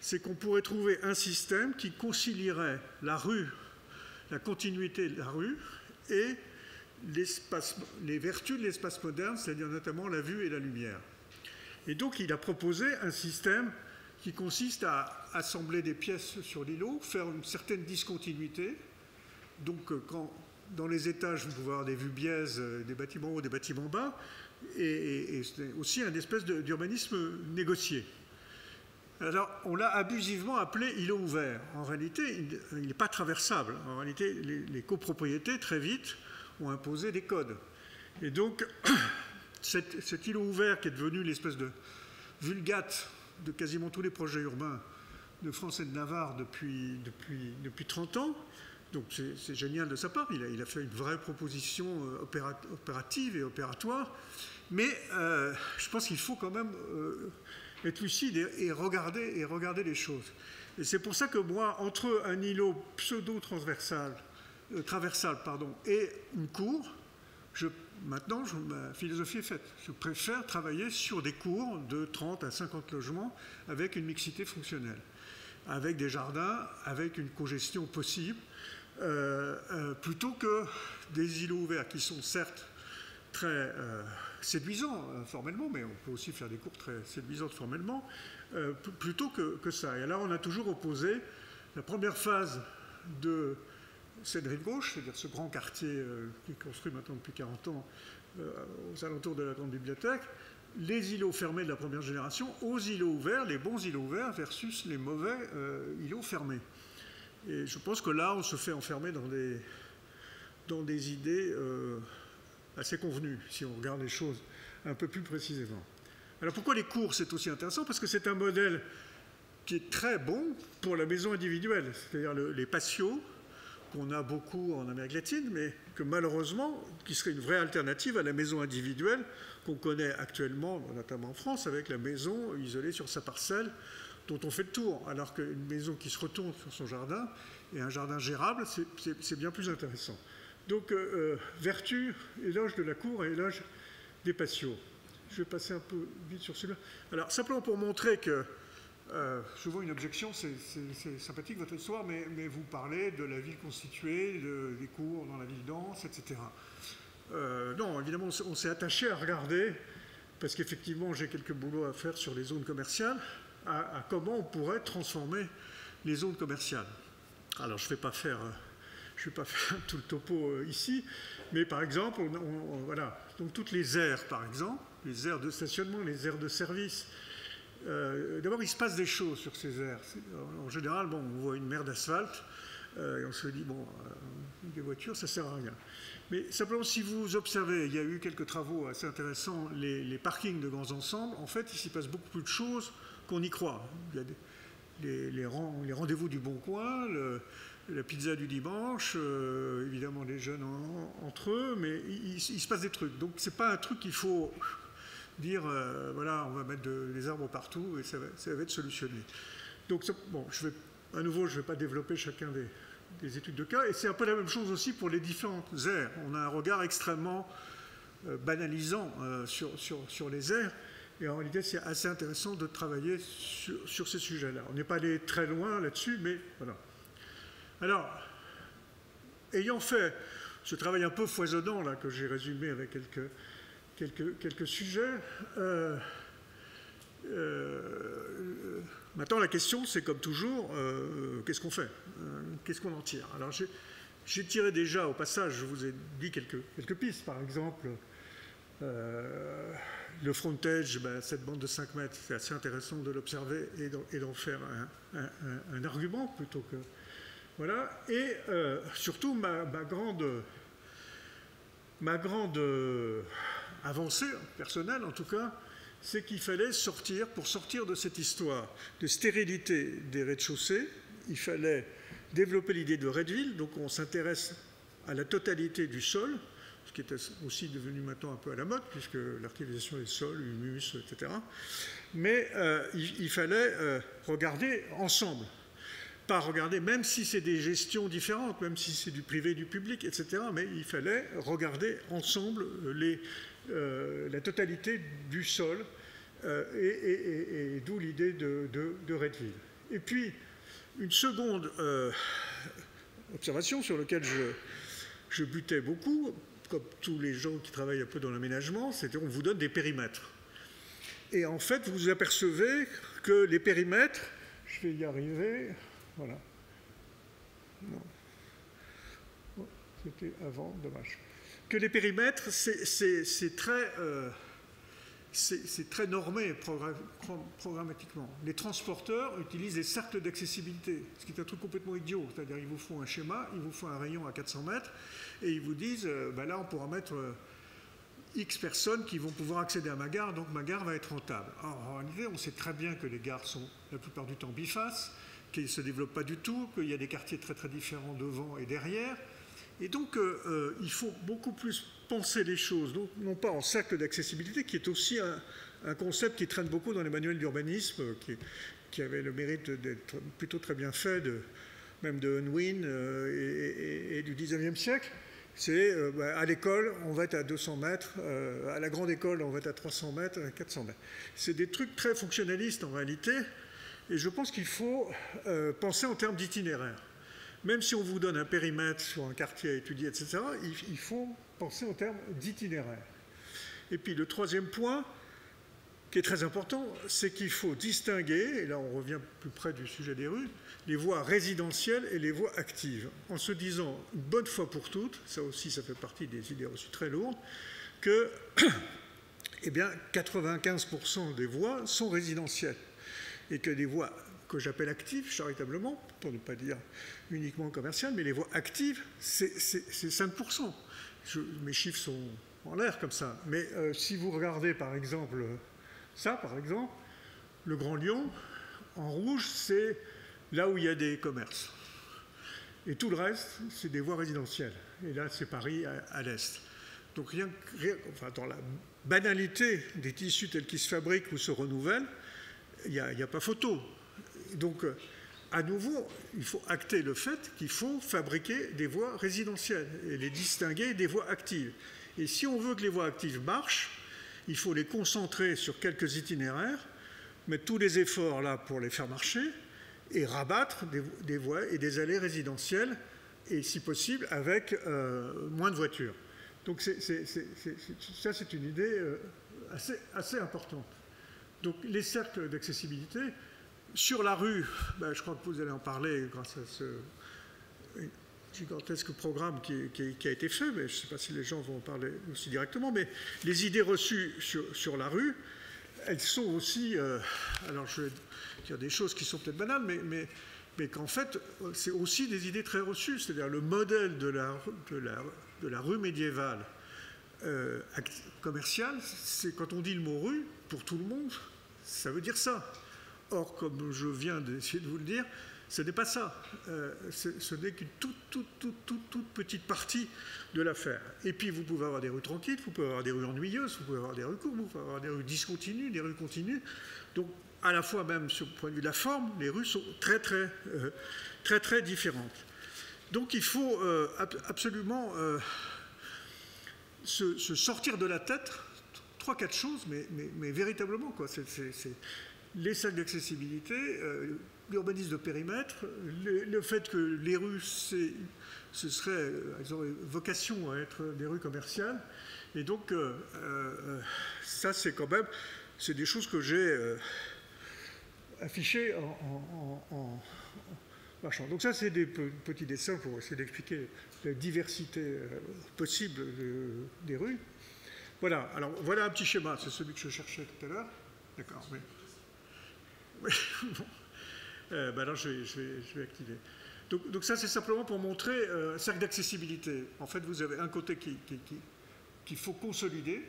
c'est qu'on pourrait trouver un système qui concilierait la rue, la continuité de la rue, et les vertus de l'espace moderne, c'est-à-dire notamment la vue et la lumière. Et donc il a proposé un système qui consiste à assembler des pièces sur l'îlot, faire une certaine discontinuité. Donc dans les étages, vous pouvez avoir des vues biaises, des bâtiments hauts, des bâtiments bas, et c'est aussi un espèce d'urbanisme négocié. Alors, on l'a abusivement appelé îlot ouvert. En réalité, il n'est pas traversable. En réalité, les copropriétés, très vite, ont imposé des codes. Et donc, cet îlot ouvert qui est devenu l'espèce de vulgate de quasiment tous les projets urbains de France et de Navarre depuis 30 ans, donc c'est génial de sa part, il a fait une vraie proposition opérative et opératoire, mais je pense qu'il faut quand même être lucide et regarder les choses. Et c'est pour ça que moi, entre un îlot pseudo-traversal et une cour, maintenant, ma philosophie est faite. Je préfère travailler sur des cours de 30 à 50 logements avec une mixité fonctionnelle, avec des jardins, avec une cogestion possible, plutôt que des îlots ouverts qui sont certes très séduisants formellement, mais on peut aussi faire des cours très séduisantes formellement, plutôt que ça. Et là, on a toujours opposé la première phase de cette rive gauche, c'est-à-dire ce grand quartier qui est construit maintenant depuis 40 ans aux alentours de la grande bibliothèque, les îlots fermés de la première génération aux îlots ouverts, les bons îlots ouverts versus les mauvais îlots fermés. Et je pense que là, on se fait enfermer dans des idées assez convenues, si on regarde les choses un peu plus précisément. Alors pourquoi les cours, c'est aussi intéressant? Parce que c'est un modèle qui est très bon pour la maison individuelle, c'est-à-dire les patios, qu'on a beaucoup en Amérique latine, mais que malheureusement, qui serait une vraie alternative à la maison individuelle qu'on connaît actuellement, notamment en France, avec la maison isolée sur sa parcelle, dont on fait le tour, alors qu'une maison qui se retourne sur son jardin et un jardin gérable, c'est bien plus intéressant. Donc, vertu, éloge de la cour et éloge des patios. Je vais passer un peu vite sur celui-là. Alors, simplement pour montrer que je vois une objection, c'est sympathique votre histoire, mais vous parlez de la ville constituée, des cours dans la ville dense, etc. Non, évidemment, on s'est attaché à regarder parce qu'effectivement, j'ai quelques boulots à faire sur les zones commerciales, à comment on pourrait transformer les zones commerciales. Alors, je ne vais pas faire tout le topo ici, mais par exemple, voilà, donc toutes les aires, par exemple, les aires de stationnement, les aires de service. D'abord, il se passe des choses sur ces aires. En général, bon, on voit une mer d'asphalte et on se dit, bon, des voitures, ça ne sert à rien. Mais simplement, si vous observez, il y a eu quelques travaux assez intéressants, les parkings de grands ensembles, en fait, il s'y passe beaucoup plus de choses qu'on y croit. Il y a les rendez-vous du Bon Coin, la pizza du dimanche, évidemment les jeunes entre eux, mais il se passe des trucs. Donc, ce n'est pas un truc qu'il faut dire, voilà, on va mettre des arbres partout et ça va être solutionné. Donc, bon, à nouveau, je ne vais pas développer chacun des études de cas, et c'est un peu la même chose aussi pour les différentes aires. On a un regard extrêmement banalisant sur les aires, et en réalité, c'est assez intéressant de travailler sur ces sujets-là. On n'est pas allé très loin là-dessus, mais voilà. Alors, ayant fait ce travail un peu foisonnant, là, que j'ai résumé avec quelques sujets, maintenant, la question, c'est comme toujours, qu'est-ce qu'on fait? Qu'est-ce qu'on en tire? Alors, j'ai tiré déjà, au passage, je vous ai dit quelques pistes. Par exemple, le frontage, cette bande de 5 mètres, c'est assez intéressant de l'observer et d'en faire un argument plutôt que... Voilà. Et surtout, ma grande avancée personnelle, en tout cas, c'est qu'il fallait pour sortir de cette histoire de stérilité des rez-de-chaussée, il fallait développer l'idée de Redville, donc on s'intéresse à la totalité du sol, ce qui est aussi devenu maintenant un peu à la mode, puisque l'artificialisation des sols, humus, etc. Mais il fallait regarder ensemble, pas regarder, même si c'est des gestions différentes, même si c'est du privé, du public, etc., mais il fallait regarder ensemble la totalité du sol, et d'où l'idée de Redville. Et puis, une seconde observation sur laquelle je butais beaucoup, comme tous les gens qui travaillent un peu dans l'aménagement, c'est qu'on vous donne des périmètres. Et en fait, vous apercevez que les périmètres, je vais y arriver, voilà. Non. Oh, c'était avant, dommage. Que les périmètres, c'est très normé programmatiquement. Les transporteurs utilisent les cercles d'accessibilité, ce qui est un truc complètement idiot. C'est-à-dire qu'ils vous font un schéma, ils vous font un rayon à 400 mètres, et ils vous disent, là, on pourra mettre X personnes qui vont pouvoir accéder à ma gare, donc ma gare va être rentable. Alors, en réalité, on sait très bien que les gares sont la plupart du temps bifaces, qu'ils ne se développent pas du tout, qu'il y a des quartiers très très différents devant et derrière. Et donc, il faut beaucoup plus penser les choses, donc, non pas en cercle d'accessibilité, qui est aussi un concept qui traîne beaucoup dans les manuels d'urbanisme, qui avait le mérite d'être plutôt très bien fait, même de Unwin et du 19e siècle. C'est à l'école, on va être à 200 mètres, à la grande école, on va être à 300 mètres, à 400 mètres. C'est des trucs très fonctionnalistes en réalité, et je pense qu'il faut penser en termes d'itinéraire. Même si on vous donne un périmètre sur un quartier à étudier, etc., il faut penser en termes d'itinéraire. Et puis le troisième point, qui est très important, c'est qu'il faut distinguer, et là on revient plus près du sujet des rues, les voies résidentielles et les voies actives, en se disant une bonne fois pour toutes, ça aussi ça fait partie des idées reçues très lourdes, que eh bien, 95% des voies sont résidentielles, et que les voies que j'appelle actives, charitablement, pour ne pas dire uniquement commerciales, mais les voies actives, c'est 5%. Mes chiffres sont en l'air comme ça. Mais si vous regardez par exemple ça, par exemple, le Grand Lyon, en rouge, c'est là où il y a des commerces. Et tout le reste, c'est des voies résidentielles. Et là, c'est Paris à l'est. Donc enfin, dans la banalité des tissus tels qu'ils se fabriquent ou se renouvellent, il n'y a pas photo. Donc, à nouveau, il faut acter le fait qu'il faut fabriquer des voies résidentielles et les distinguer des voies actives. Et si on veut que les voies actives marchent, il faut les concentrer sur quelques itinéraires, mettre tous les efforts là pour les faire marcher et rabattre des voies et des allées résidentielles, et si possible avec moins de voitures. Donc ça, c'est une idée assez importantes. Donc les cercles d'accessibilité, sur la rue, je crois que vous allez en parler grâce à ce gigantesque programme qui a été fait, mais je ne sais pas si les gens vont en parler aussi directement, mais les idées reçues sur la rue, elles sont aussi, alors je vais dire des choses qui sont peut-être banales, mais qu'en fait, c'est aussi des idées très reçues, c'est-à-dire le modèle de la rue médiévale commerciale, c'est quand on dit le mot rue, pour tout le monde, ça veut dire ça. Or, comme je viens d'essayer de vous le dire, ce n'est pas ça. Ce n'est qu'une toute petite partie de l'affaire. Et puis, vous pouvez avoir des rues tranquilles, vous pouvez avoir des rues ennuyeuses, vous pouvez avoir des rues courtes, vous pouvez avoir des rues discontinues, des rues continues. Donc, à la fois, même sur le point de vue de la forme, les rues sont très différentes. Donc, il faut absolument se sortir de la tête 3-4 choses, mais véritablement, quoi. C'est les cercles d'accessibilité, l'urbanisme de périmètre, le fait que les rues, elles auraient vocation à être des rues commerciales. Et donc, ça, c'est quand même, c'est des choses que j'ai affichées en marchant. Donc ça, c'est des petits dessins pour essayer d'expliquer la diversité possible des rues. Voilà, alors voilà un petit schéma, c'est celui que je cherchais tout à l'heure. D'accord, oui. Oui, bon. Alors je vais activer. Donc ça, c'est simplement pour montrer un cercle d'accessibilité. En fait, vous avez un côté qu'il faut consolider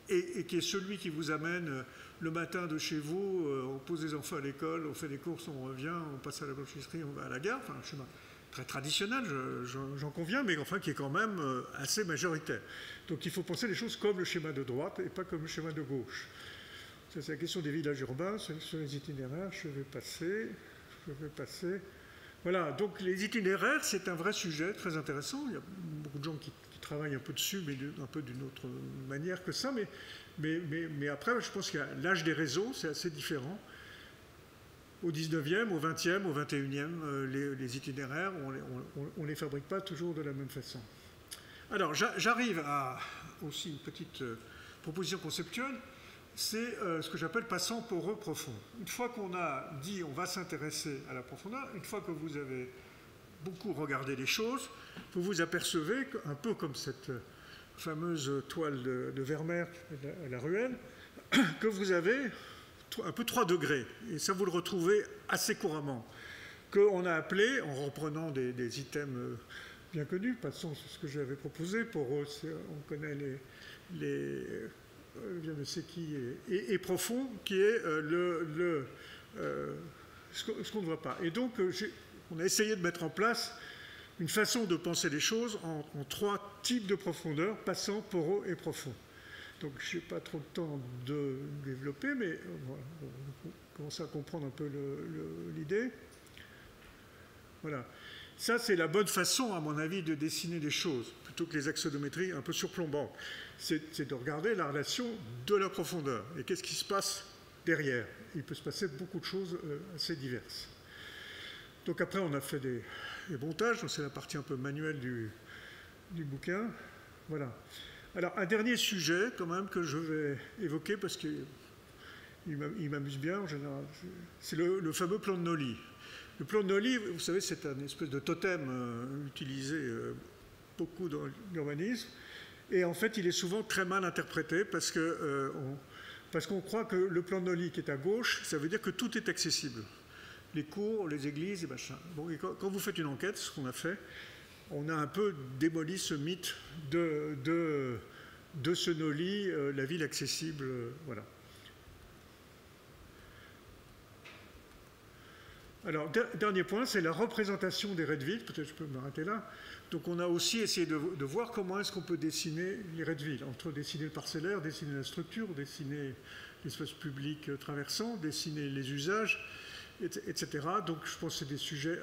et qui est celui qui vous amène le matin de chez vous, on pose les enfants à l'école, on fait des courses, on revient, on passe à la blanchisserie, on va à la gare. Enfin, un schéma très traditionnel, j'en conviens, mais enfin qui est quand même assez majoritaire. Donc il faut penser les choses comme le schéma de droite et pas comme le schéma de gauche. Ça, c'est la question des villages urbains, sur les itinéraires, je vais passer. Voilà, donc les itinéraires, c'est un vrai sujet très intéressant. Il y a beaucoup de gens qui travaillent un peu dessus, mais un peu d'une autre manière que ça. Mais après, je pense qu'il y a l'âge des réseaux, c'est assez différent. Au 19e, au 20e, au 21e, les itinéraires, on ne les fabrique pas toujours de la même façon. Alors, j'arrive à aussi une petite proposition conceptuelle. C'est ce que j'appelle passant poreux profond. Une fois qu'on a dit on va s'intéresser à la profondeur, une fois que vous avez beaucoup regardé les choses, vous vous apercevez, un peu comme cette fameuse toile de Vermeer, la ruelle, que vous avez un peu 3 degrés. Et ça, vous le retrouvez assez couramment. Qu'on a appelé, en reprenant des items bien connus, passons sur ce que j'avais proposé, poreux, on connaît je ne sais qui, et profond, qui est ce qu'on ne voit pas. Et donc, on a essayé de mettre en place une façon de penser les choses en 3 types de profondeur, passant, poreux et profond. Donc, je n'ai pas trop de temps de développer, mais on commence à comprendre un peu l'idée. Voilà. Ça, c'est la bonne façon, à mon avis, de dessiner les choses, plutôt que les axonométries un peu surplombantes. C'est de regarder la relation de la profondeur. Et qu'est-ce qui se passe derrière? Il peut se passer beaucoup de choses assez diverses. Donc après, on a fait des montages. C'est la partie un peu manuelle du bouquin. Voilà. Alors, un dernier sujet, quand même, que je vais évoquer, parce qu'il m'amuse bien, en général, c'est le fameux plan de Nolly. Le plan de Nolly, vous savez, c'est un espèce de totem utilisé beaucoup dans l'urbanisme. Et en fait, il est souvent très mal interprété parce qu'on croit que le plan de Nolly qui est à gauche, ça veut dire que tout est accessible. Les cours, les églises, et machin. Bon, et quand vous faites une enquête, ce qu'on a fait, on a un peu démoli ce mythe de ce Nolly, la ville accessible, voilà. Alors, dernier point, c'est la représentation des raies de ville. Peut-être je peux m'arrêter là. Donc, on a aussi essayé de voir comment est-ce qu'on peut dessiner les raies de ville, entre dessiner le parcellaire, dessiner la structure, dessiner l'espace public traversant, dessiner les usages, etc. Donc, je pense que c'est des sujets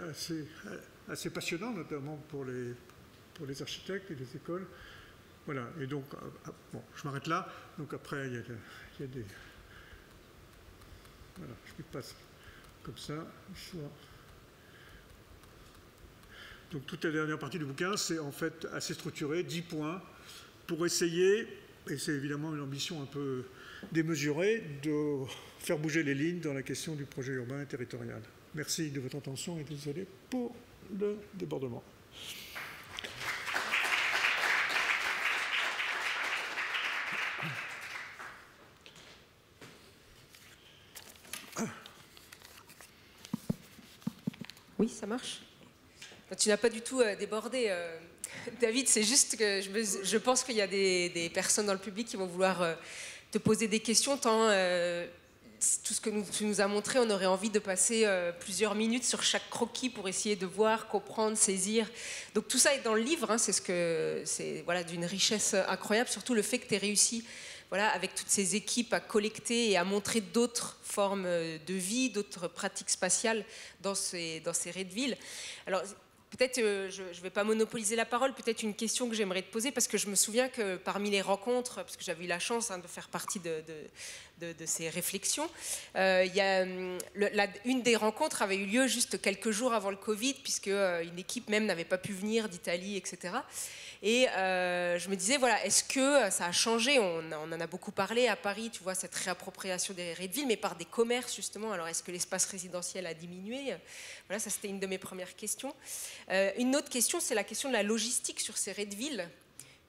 assez passionnants, notamment pour les architectes et les écoles. Voilà. Et donc, bon, je m'arrête là. Donc, après, il y a des... Voilà, je passe comme ça. Donc toute la dernière partie du bouquin, c'est en fait assez structuré, 10 points, pour essayer Et c'est évidemment une ambition un peu démesurée de faire bouger les lignes dans la question du projet urbain et territorial. Merci de votre attention et désolé pour le débordement. Oui, ça marche. Tu n'as pas du tout débordé, David. C'est juste que je pense qu'il y a des personnes dans le public qui vont vouloir te poser des questions, tant tout ce que tu nous as montré, on aurait envie de passer plusieurs minutes sur chaque croquis pour essayer de voir, comprendre, saisir. Donc tout ça est dans le livre, hein, c'est voilà, d'une richesse incroyable, surtout le fait que tu aies réussi, voilà, avec toutes ces équipes, à collecter et à montrer d'autres formes de vie, d'autres pratiques spatiales dans ces raies de ville. Alors, peut-être, je ne vais pas monopoliser la parole, peut-être une question que j'aimerais te poser, parce que je me souviens que parmi les rencontres, parce que j'avais eu la chance de faire partie de ces réflexions, une des rencontres avait eu lieu juste quelques jours avant le Covid, puisque une équipe même n'avait pas pu venir d'Italie, etc. Et je me disais, voilà, est-ce que ça a changé? On en a beaucoup parlé à Paris, tu vois, cette réappropriation des raies de ville, mais par des commerces, justement. Alors, est-ce que l'espace résidentiel a diminué? Voilà, ça, c'était une de mes premières questions. Une autre question, c'est la question de la logistique sur ces raies de ville.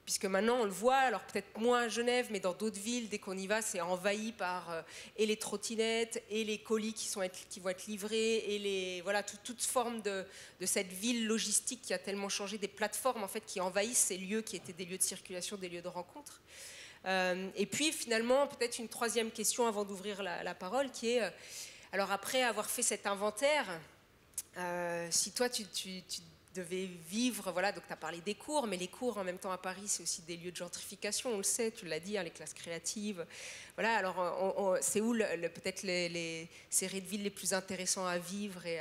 Puisque maintenant, on le voit, alors peut-être moins à Genève, mais dans d'autres villes, dès qu'on y va, c'est envahi par et les trottinettes, et les colis qui vont être livrés, et voilà, toute forme de cette ville logistique qui a tellement changé, des plateformes en fait, qui envahissent ces lieux qui étaient des lieux de circulation, des lieux de rencontre. Et puis finalement, peut-être une troisième question avant d'ouvrir la parole, qui est, alors après avoir fait cet inventaire, si toi tu devais vivre, voilà, donc tu as parlé des cours, mais les cours en même temps à Paris, c'est aussi des lieux de gentrification, on le sait, tu l'as dit, hein, les classes créatives. Voilà, alors c'est où peut-être ces raies de ville les plus intéressants à vivre et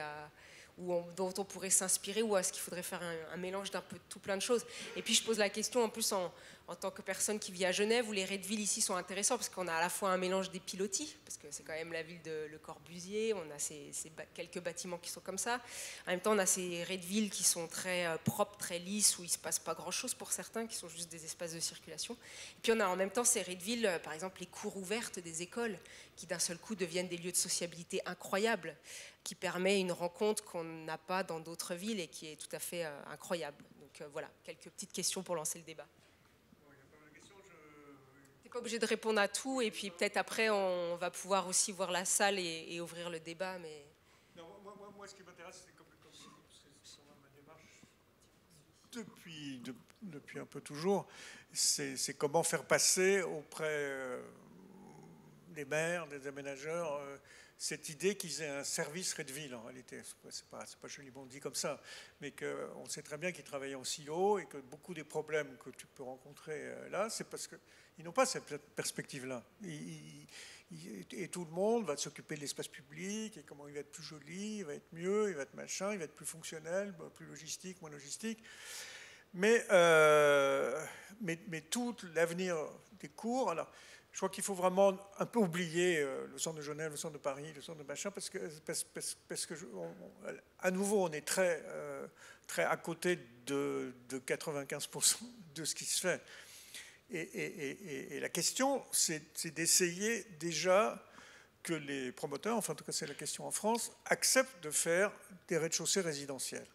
dont on pourrait s'inspirer, ou est-ce qu'il faudrait faire un mélange d'un peu de tout plein de choses? Et puis je pose la question en plus en tant que personne qui vit à Genève, où les raies de ville ici sont intéressants, parce qu'on a à la fois un mélange des pilotis, parce que c'est quand même la ville de Le Corbusier, on a quelques bâtiments qui sont comme ça. En même temps, on a ces raies de ville qui sont très propres, très lisses, où il ne se passe pas grand-chose pour certains, qui sont juste des espaces de circulation. Et puis on a en même temps ces raies de ville, par exemple les cours ouvertes des écoles, qui d'un seul coup deviennent des lieux de sociabilité incroyables, qui permet une rencontre qu'on n'a pas dans d'autres villes et qui est tout à fait incroyable. Donc voilà, quelques petites questions pour lancer le débat. Tu n'es pas obligé de répondre à tout, et puis peut-être après on va pouvoir aussi voir la salle et ouvrir le débat. Mais... Non, moi, ce qui m'intéresse, c'est comme c'est ma démarche depuis un peu toujours, c'est comment faire passer auprès des maires, des aménageurs, cette idée qu'ils aient un service raid de ville en réalité. C'est pas joliment dit comme ça, mais qu'on sait très bien qu'ils travaillent en silo et que beaucoup des problèmes que tu peux rencontrer là, c'est parce qu'ils n'ont pas cette perspective-là. Et tout le monde va s'occuper de l'espace public et comment il va être plus joli, il va être mieux, il va être machin, il va être plus fonctionnel, plus logistique, moins logistique. Mais tout l'avenir des cours, alors, je crois qu'il faut vraiment un peu oublier le centre de Genève, le centre de Paris, le centre de machin, parce que à nouveau, on est très à côté de 95% de ce qui se fait. Et la question, c'est d'essayer déjà que les promoteurs, enfin en tout cas c'est la question en France, acceptent de faire des rez-de-chaussée résidentiels.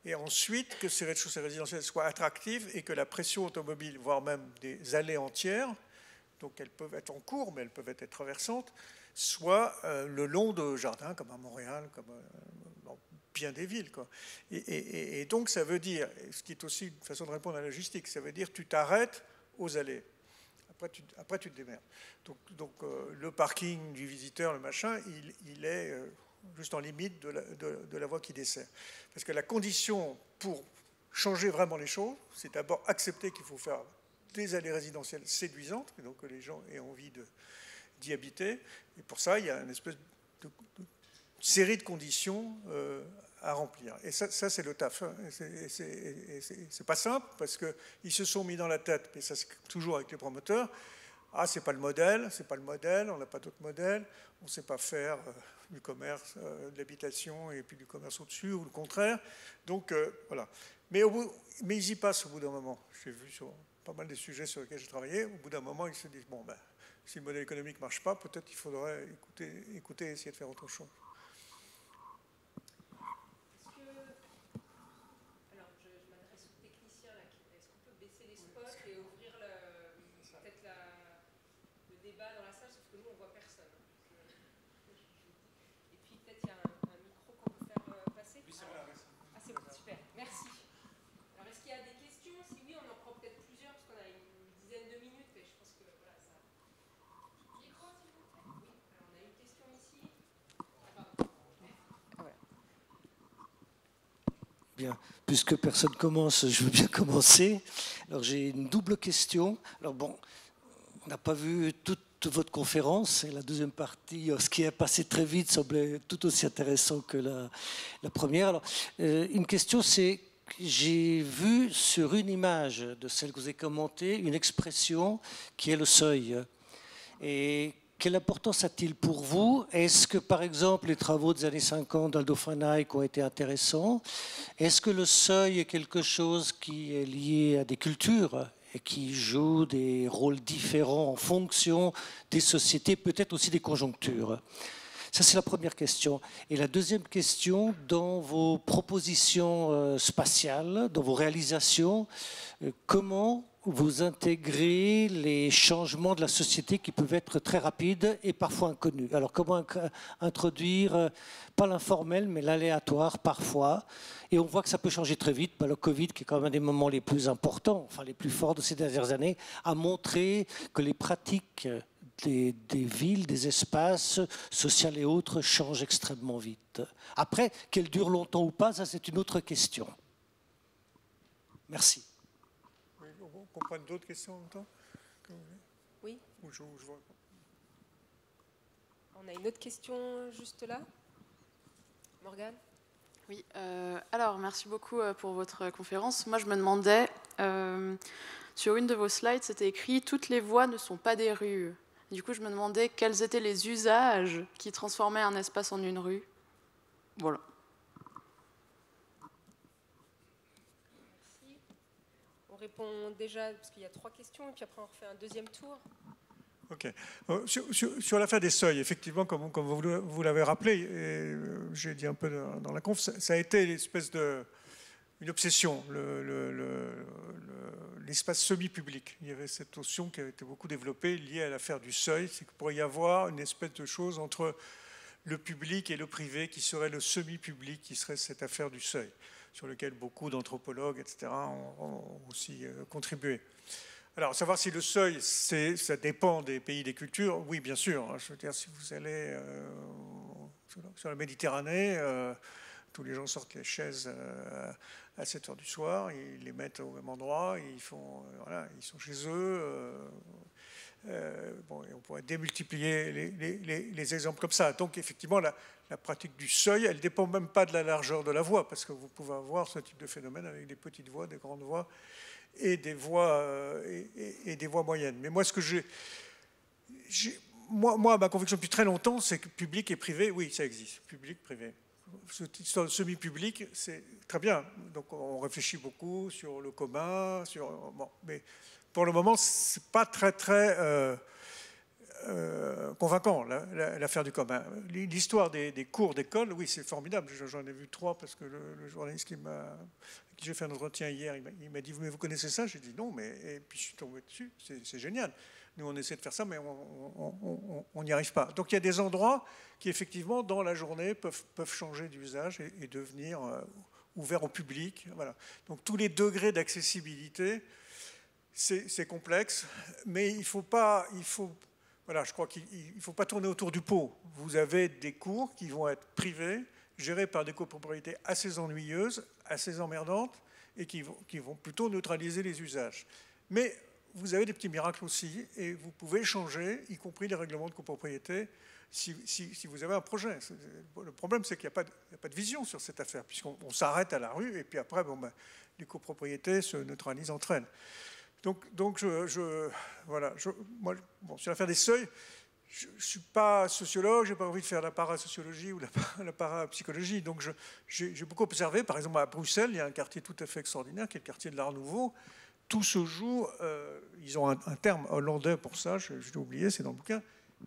Et ensuite que ces rez-de-chaussée résidentiels soient attractifs et que la pression automobile, voire même des allées entières, donc elles peuvent être en cours, mais elles peuvent être traversantes, soit le long de jardins, comme à Montréal, comme dans bien des villes, quoi. Et donc ça veut dire, ce qui est aussi une façon de répondre à la logistique, ça veut dire tu t'arrêtes aux allées. Après tu te démerdes. Donc le parking du visiteur, le machin, il est juste en limite de la voie qui dessert. Parce que la condition pour changer vraiment les choses, c'est d'abord accepter qu'il faut faire des allées résidentielles séduisantes, et donc que les gens aient envie d'y habiter. Et pour ça, il y a une espèce de série de conditions à remplir. Et ça c'est le taf. C'est pas simple, parce qu'ils se sont mis dans la tête, mais ça c'est toujours avec les promoteurs, c'est pas le modèle, on n'a pas d'autre modèle, on ne sait pas faire du commerce, de l'habitation, et puis du commerce au-dessus, ou le contraire. Donc voilà. Mais ils y passent au bout d'un moment. J'ai vu pas mal des sujets sur lesquels j'ai travaillé. Au bout d'un moment, ils se disent, bon, ben, si le modèle économique ne marche pas, peut-être qu'il faudrait écouter et essayer de faire autre chose. Alors, je m'adresse aux techniciens là. Est-ce qu'on peut baisser les spots et ouvrir peut-être le débat dans la salle, sauf que nous, on ne voit personne. Et puis, peut-être il y a un micro qu'on peut faire passer. Oui, c'est vrai. Ah, c'est bon, super. Merci. Alors, est-ce qu'il y a des questions? Si oui, on en prend peut-être plusieurs, parce qu'on a une dizaine de minutes, et je pense que voilà, ça... Micro, s'il vous plaît. Oui, alors on a une question ici. Ah, pardon. Ah, voilà. Bien, puisque personne commence, je veux bien commencer. Alors j'ai une double question. Alors bon, on n'a pas vu toute votre conférence, et la deuxième partie, ce qui est passé très vite, semblait tout aussi intéressant que la première. Alors, une question, c'est j'ai vu sur une image de celle que vous avez commentée une expression qui est le seuil. Et quelle importance a-t-il pour vous? Est-ce que, par exemple, les travaux des années 50 d'Aldo van Eyck ont été intéressants? Est-ce que le seuil est quelque chose qui est lié à des cultures et qui joue des rôles différents en fonction des sociétés, peut-être aussi des conjonctures? Ça, c'est la première question. Et la deuxième question, dans vos propositions spatiales, dans vos réalisations, comment vous intégrez les changements de la société qui peuvent être très rapides et parfois inconnus? Alors, comment introduire, pas l'informel, mais l'aléatoire parfois? Et on voit que ça peut changer très vite. Le Covid, qui est quand même un des moments les plus importants, enfin les plus forts de ces dernières années, a montré que les pratiques des villes, des espaces sociaux et autres changent extrêmement vite. Après, qu'elles durent longtemps ou pas, ça c'est une autre question. Merci. Oui, on prend d'autres questions en même temps? Oui. Ou je vois. On a une autre question juste là. Morgane? Oui, alors merci beaucoup pour votre conférence. Moi je me demandais, sur une de vos slides, c'était écrit « Toutes les voies ne sont pas des rues ». Du coup, je me demandais quels étaient les usages qui transformaient un espace en une rue. Voilà. Merci. On répond déjà, parce qu'il y a 3 questions, et puis après on refait un deuxième tour. Ok. Sur l'affaire des seuils, effectivement, comme vous l'avez rappelé, j'ai dit un peu dans la conf, ça a été l'espèce une obsession, l'espace semi-public. Il y avait cette notion qui a été beaucoup développée liée à l'affaire du seuil, c'est qu'il pourrait y avoir une espèce de chose entre le public et le privé qui serait le semi-public, qui serait cette affaire du seuil, sur lequel beaucoup d'anthropologues, etc., ont aussi contribué. Alors, savoir si le seuil, ça dépend des pays, des cultures, oui, bien sûr. Je veux dire, si vous allez sur la Méditerranée, tous les gens sortent les chaises à 7 heures du soir, ils les mettent au même endroit, ils sont chez eux. Bon, et on pourrait démultiplier les exemples comme ça. Donc, effectivement, la pratique du seuil, elle ne dépend même pas de la largeur de la voie, parce que vous pouvez avoir ce type de phénomène avec des petites voies, des grandes voies, et des voies moyennes. Mais moi, moi, ma conviction depuis très longtemps, c'est que public et privé, oui, ça existe. Public, privé. Cette histoire de semi-public, c'est très bien. Donc, on réfléchit beaucoup sur le commun, bon, mais pour le moment, c'est pas très convacant, l'affaire du commun. L'histoire des cours d'école, oui, c'est formidable. J'en ai vu 3 parce que le journaliste avec qui j'ai fait un entretien hier, il m'a dit « Mais vous connaissez ça ?» J'ai dit « Non, mais… » Et puis je suis tombé dessus, c'est génial. Nous, on essaie de faire ça, mais on n'y arrive pas. Donc il y a des endroits qui, effectivement, dans la journée, peuvent changer d'usage et devenir ouverts au public. Voilà. Donc tous les degrés d'accessibilité, c'est complexe, mais voilà, je crois qu'il ne faut pas tourner autour du pot. Vous avez des cours qui vont être privés, gérés par des copropriétés assez ennuyeuses, assez emmerdantes, et qui vont plutôt neutraliser les usages. Mais vous avez des petits miracles aussi, et vous pouvez changer, y compris les règlements de copropriété, si vous avez un projet. Le problème, c'est qu'il n'y a pas de vision sur cette affaire, puisqu'on s'arrête à la rue, et puis après, les copropriétés se neutralisent entre elles. Donc voilà, moi, sur l'affaire des seuils, je ne suis pas sociologue, je n'ai pas envie de faire la parasociologie ou la parapsychologie, donc j'ai beaucoup observé. Par exemple, à Bruxelles, il y a un quartier tout à fait extraordinaire, qui est le quartier de l'Art Nouveau, tout se joue, ils ont un terme hollandais pour ça, je l'ai oublié, c'est dans le bouquin,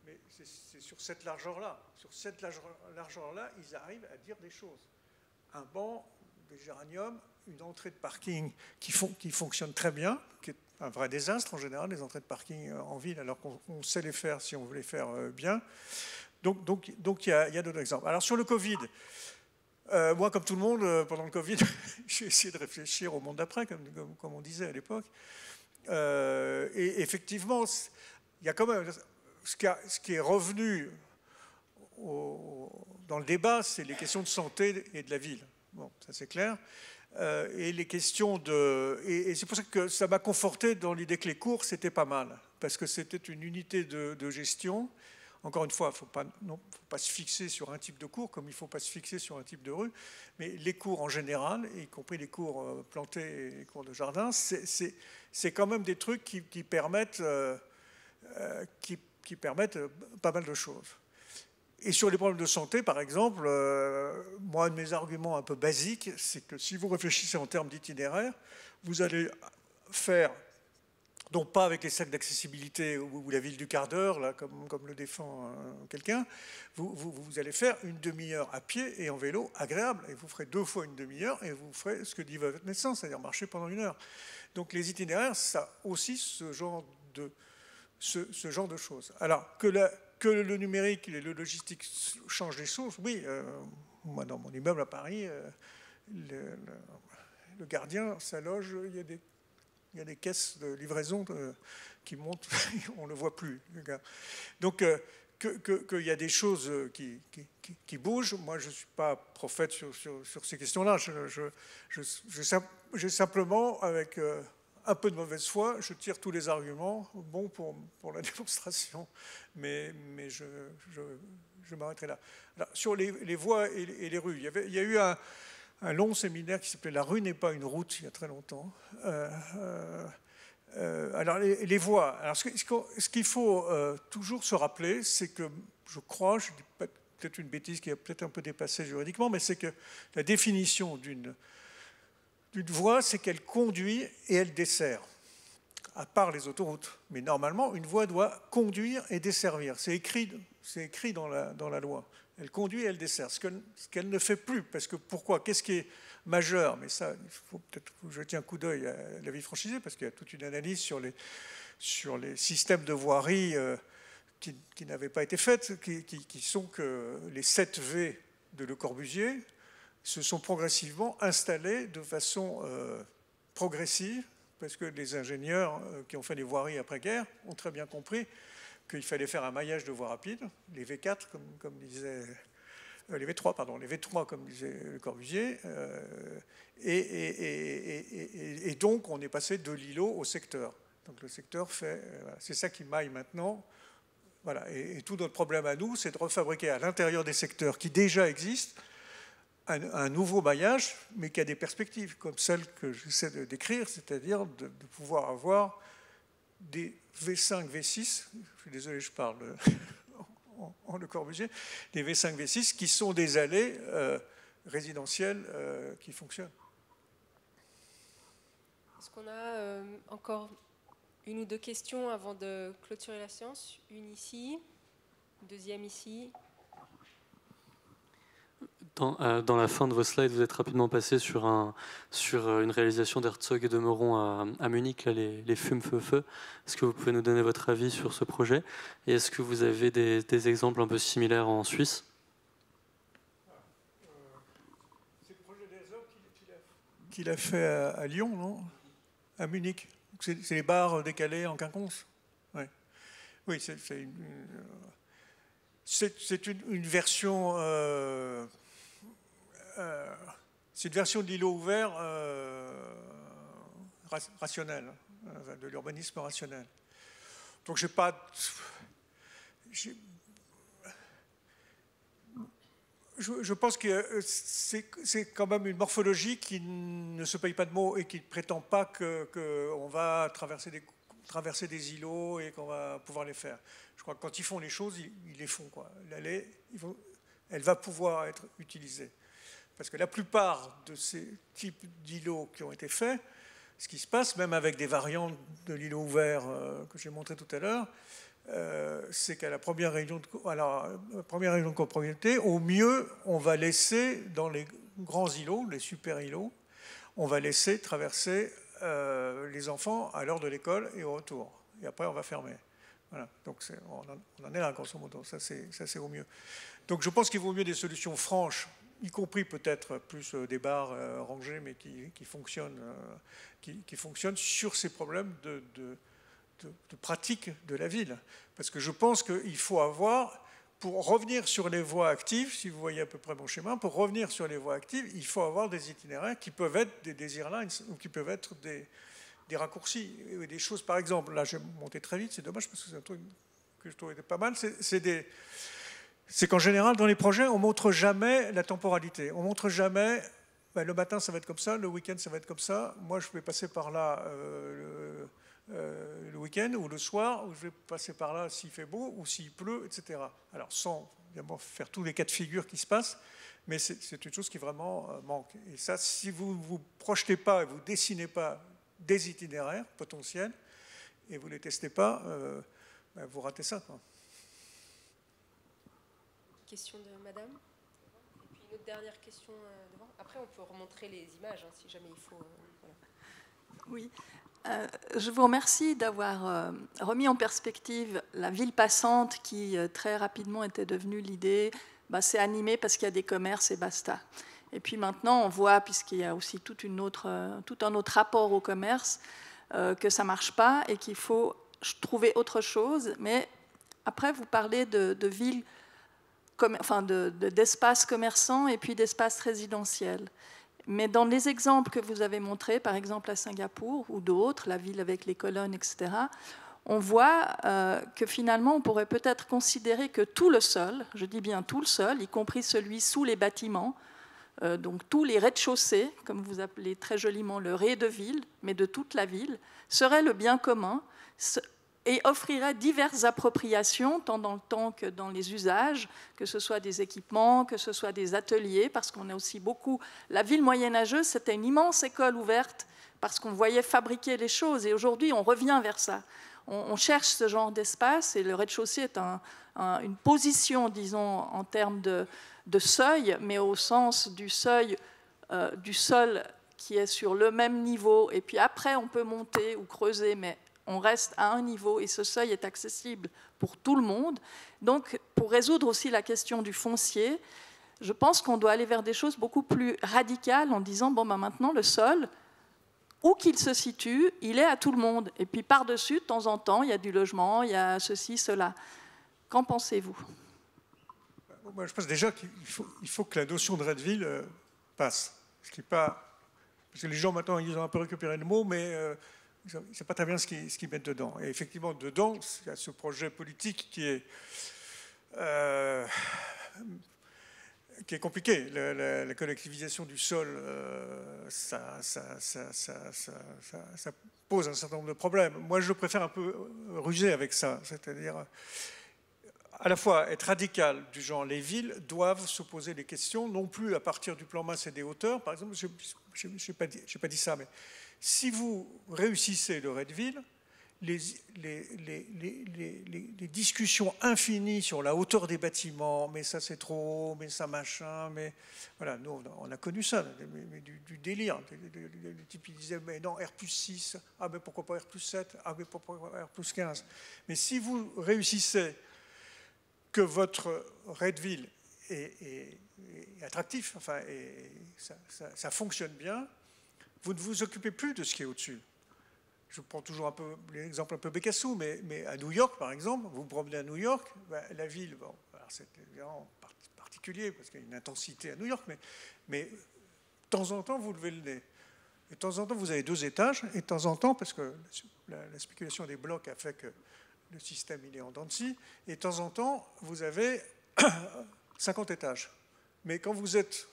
mais c'est sur cette largeur-là. Sur cette largeur-là, ils arrivent à dire des choses. Un banc, des géraniums, une entrée de parking qui fonctionne très bien, qui est un vrai désastre en général, les entrées de parking en ville, alors qu'on sait les faire si on veut les faire bien. Donc il y a d'autres exemples. Alors sur le Covid, moi, comme tout le monde, pendant le Covid, j'ai essayé de réfléchir au monde d'après, comme on disait à l'époque. Et effectivement, il y a quand même ce qui est revenu dans le débat, c'est les questions de santé et de la ville. Bon, ça c'est clair. Et les questions de... Et c'est pour ça que ça m'a conforté dans l'idée que les cours, c'était pas mal. Parce que c'était une unité de gestion. Encore une fois, il ne faut pas se fixer sur un type de cours, comme il ne faut pas se fixer sur un type de rue. Mais les cours en général, y compris les cours plantés et les cours de jardin, c'est quand même des trucs qui permettent pas mal de choses. Et sur les problèmes de santé, par exemple, moi, un de mes arguments un peu basiques, c'est que si vous réfléchissez en termes d'itinéraire, vous allez faire, donc pas avec les sacs d'accessibilité ou la ville du quart d'heure, là, comme le défend quelqu'un, vous allez faire une demi-heure à pied et en vélo agréable, et vous ferez 2 fois une demi-heure, et vous ferez ce que dit votre médecin, c'est-à-dire marcher pendant 1 heure. Donc les itinéraires, ça a aussi ce genre de choses. Alors que le numérique et le logistique changent les choses, oui. Moi, dans mon immeuble à Paris, le gardien, sa loge, il y a des caisses de livraison qui montent, on ne le voit plus, le gars. Donc, qu'il y a des choses qui bougent. Moi, je ne suis pas prophète sur ces questions-là. J'ai simplement, avec un peu de mauvaise foi, je tire tous les arguments bons pour la démonstration, mais je m'arrêterai là. Alors, sur les voies et les rues, il y a eu un long séminaire qui s'appelait « La rue n'est pas une route » il y a très longtemps. Alors, les voies. Alors, ce qu'il faut toujours se rappeler, c'est que, je crois, je dis peut-être une bêtise qui est peut-être un peu dépassée juridiquement, mais c'est que la définition d'une voie, c'est qu'elle conduit et elle dessert, à part les autoroutes. Mais normalement, une voie doit conduire et desservir. C'est écrit dans la loi. Elle conduit et elle dessert. Ce qu'elle ne fait plus. Parce que pourquoi? Qu'est-ce qui est majeur? Mais ça, il faut peut-être jeter un coup d'œil à la vie franchisée, parce qu'il y a toute une analyse sur les systèmes de voirie qui n'avaient pas été faites, qui sont que les 7 V de Le Corbusier se sont progressivement installés de façon progressive, parce que les ingénieurs qui ont fait les voiries après-guerre ont très bien compris qu'il fallait faire un maillage de voies rapides, les V4, comme disait... les V3, pardon, les V3, comme disait Le Corbusier, et donc on est passé de l'îlot au secteur. Donc le secteur fait... c'est ça qui maille maintenant. Voilà. Et tout notre problème à nous, c'est de refabriquer à l'intérieur des secteurs qui déjà existent un nouveau maillage, mais qui a des perspectives, comme celles que j'essaie de décrire, c'est-à-dire de pouvoir avoir des V5, V6, je suis désolé, je parle en Le Corbusier, des V5, V6 qui sont des allées résidentielles qui fonctionnent. Est-ce qu'on a encore 1 ou 2 questions avant de clôturer la séance? Une ici, deuxième ici. Dans la fin de vos slides, vous êtes rapidement passé sur une réalisation d'Herzog et de Meuron à Munich, là, les fumes-feu-feu. Est-ce que vous pouvez nous donner votre avis sur ce projet? Et est-ce que vous avez des exemples un peu similaires en Suisse? C'est le projet d'Herzog qu'il a fait à Lyon, non? À Munich. C'est les bars décalés en quinconce. Ouais. Oui, c'est une version... c'est une version de l'îlot ouvert rationnel, de l'urbanisme rationnel. Donc je pense que c'est quand même une morphologie qui ne se paye pas de mots et qui ne prétend pas qu'on va traverser des îlots et qu'on va pouvoir les faire. Je crois que quand ils font les choses, ils les font, quoi. Elle va pouvoir être utilisée. Parce que la plupart de ces types d'îlots qui ont été faits, ce qui se passe, même avec des variantes de l'îlot ouvert que j'ai montré tout à l'heure, c'est qu'à la première réunion de copropriété, au mieux, on va laisser dans les grands îlots, les super îlots, on va laisser traverser les enfants à l'heure de l'école et au retour. Et après, on va fermer. Voilà. Donc on en est là, grosso modo. Ça, c'est au mieux. Donc je pense qu'il vaut mieux des solutions franches, y compris peut-être plus des bars rangés, mais qui fonctionnent sur ces problèmes de pratique de la ville. Parce que je pense qu'il faut avoir, pour revenir sur les voies actives, si vous voyez à peu près mon schéma, pour revenir sur les voies actives, il faut avoir des itinéraires qui peuvent être des airlines ou qui peuvent être des raccourcis, des choses, par exemple, là j'ai monté très vite, c'est dommage parce que c'est un truc que je trouvais pas mal, c'est qu'en général, dans les projets, on ne montre jamais la temporalité. On ne montre jamais, le matin, ça va être comme ça, le week-end, ça va être comme ça. Moi, je vais passer par là le week-end ou le soir, ou je vais passer par là s'il fait beau ou s'il pleut, etc. Alors, sans évidemment faire tous les cas de figure qui se passent, mais c'est une chose qui vraiment manque. Et ça, si vous ne vous projetez pas et vous ne dessinez pas des itinéraires potentiels et vous ne les testez pas, vous ratez ça, quoi. Question de madame. Et puis une autre dernière question devant. Après, on peut remontrer les images, si jamais il faut. Voilà. Oui. Je vous remercie d'avoir remis en perspective la ville passante qui très rapidement était devenue l'idée, c'est animé parce qu'il y a des commerces et basta. Et puis maintenant, on voit, puisqu'il y a aussi tout un autre rapport au commerce, que ça ne marche pas et qu'il faut trouver autre chose. Mais après, vous parlez de villes, d'espaces commerçants et puis d'espaces résidentiels. Mais dans les exemples que vous avez montrés, par exemple à Singapour ou d'autres, la ville avec les colonnes, etc., on voit que finalement, on pourrait peut-être considérer que tout le sol, je dis bien tout le sol, y compris celui sous les bâtiments, donc tous les rez-de-chaussée, comme vous appelez très joliment le rez de ville, mais de toute la ville, serait le bien commun et offrirait diverses appropriations, tant dans le temps que dans les usages, que ce soit des équipements, que ce soit des ateliers, parce qu'on a aussi beaucoup... La ville moyenâgeuse, c'était une immense école ouverte, parce qu'on voyait fabriquer les choses, et aujourd'hui, on revient vers ça. On cherche ce genre d'espace, et le rez-de-chaussée est une position, disons, en termes de seuil, mais au sens du seuil du sol qui est sur le même niveau, et puis après, on peut monter ou creuser, mais on reste à un niveau et ce seuil est accessible pour tout le monde. Donc, pour résoudre aussi la question du foncier, je pense qu'on doit aller vers des choses beaucoup plus radicales en disant, maintenant, le sol, où qu'il se situe, il est à tout le monde. Et puis, par-dessus, de temps en temps, il y a du logement, il y a ceci, cela. Qu'en pensez-vous ? Moi, je pense déjà qu'il faut que la notion de Redville passe. Ce qui est pas... Parce que les gens, maintenant, ils ont un peu récupéré le mot, mais... ils ne savent pas très bien ce qu'ils mettent dedans. Et effectivement, dedans, il y a ce projet politique qui est compliqué. La collectivisation du sol, ça pose un certain nombre de problèmes. Moi, je préfère un peu ruser avec ça, c'est-à-dire à la fois être radical, du genre les villes doivent se poser des questions, non plus à partir du plan masse et des hauteurs. Par exemple, je n'ai pas dit ça, mais si vous réussissez le Redville, les discussions infinies sur la hauteur des bâtiments, mais ça c'est trop haut, mais ça machin, mais voilà, nous on a connu ça, mais du délire. Les types ils disaient, mais non, R+6, ah mais pourquoi pas R+7, ah mais pourquoi pas R+15. Mais si vous réussissez que votre Redville est attractif, enfin, ça fonctionne bien, vous ne vous occupez plus de ce qui est au-dessus. Je prends toujours un peu l'exemple un peu Bécassou, mais à New York, par exemple, vous vous promenez à New York, la ville, c'est évidemment particulier parce qu'il y a une intensité à New York, mais de temps en temps, vous levez le nez. Et de temps en temps, vous avez 2 étages, et de temps en temps, parce que la spéculation des blocs a fait que le système il est en dents de scie, et de temps en temps, vous avez 50 étages. Mais quand vous êtes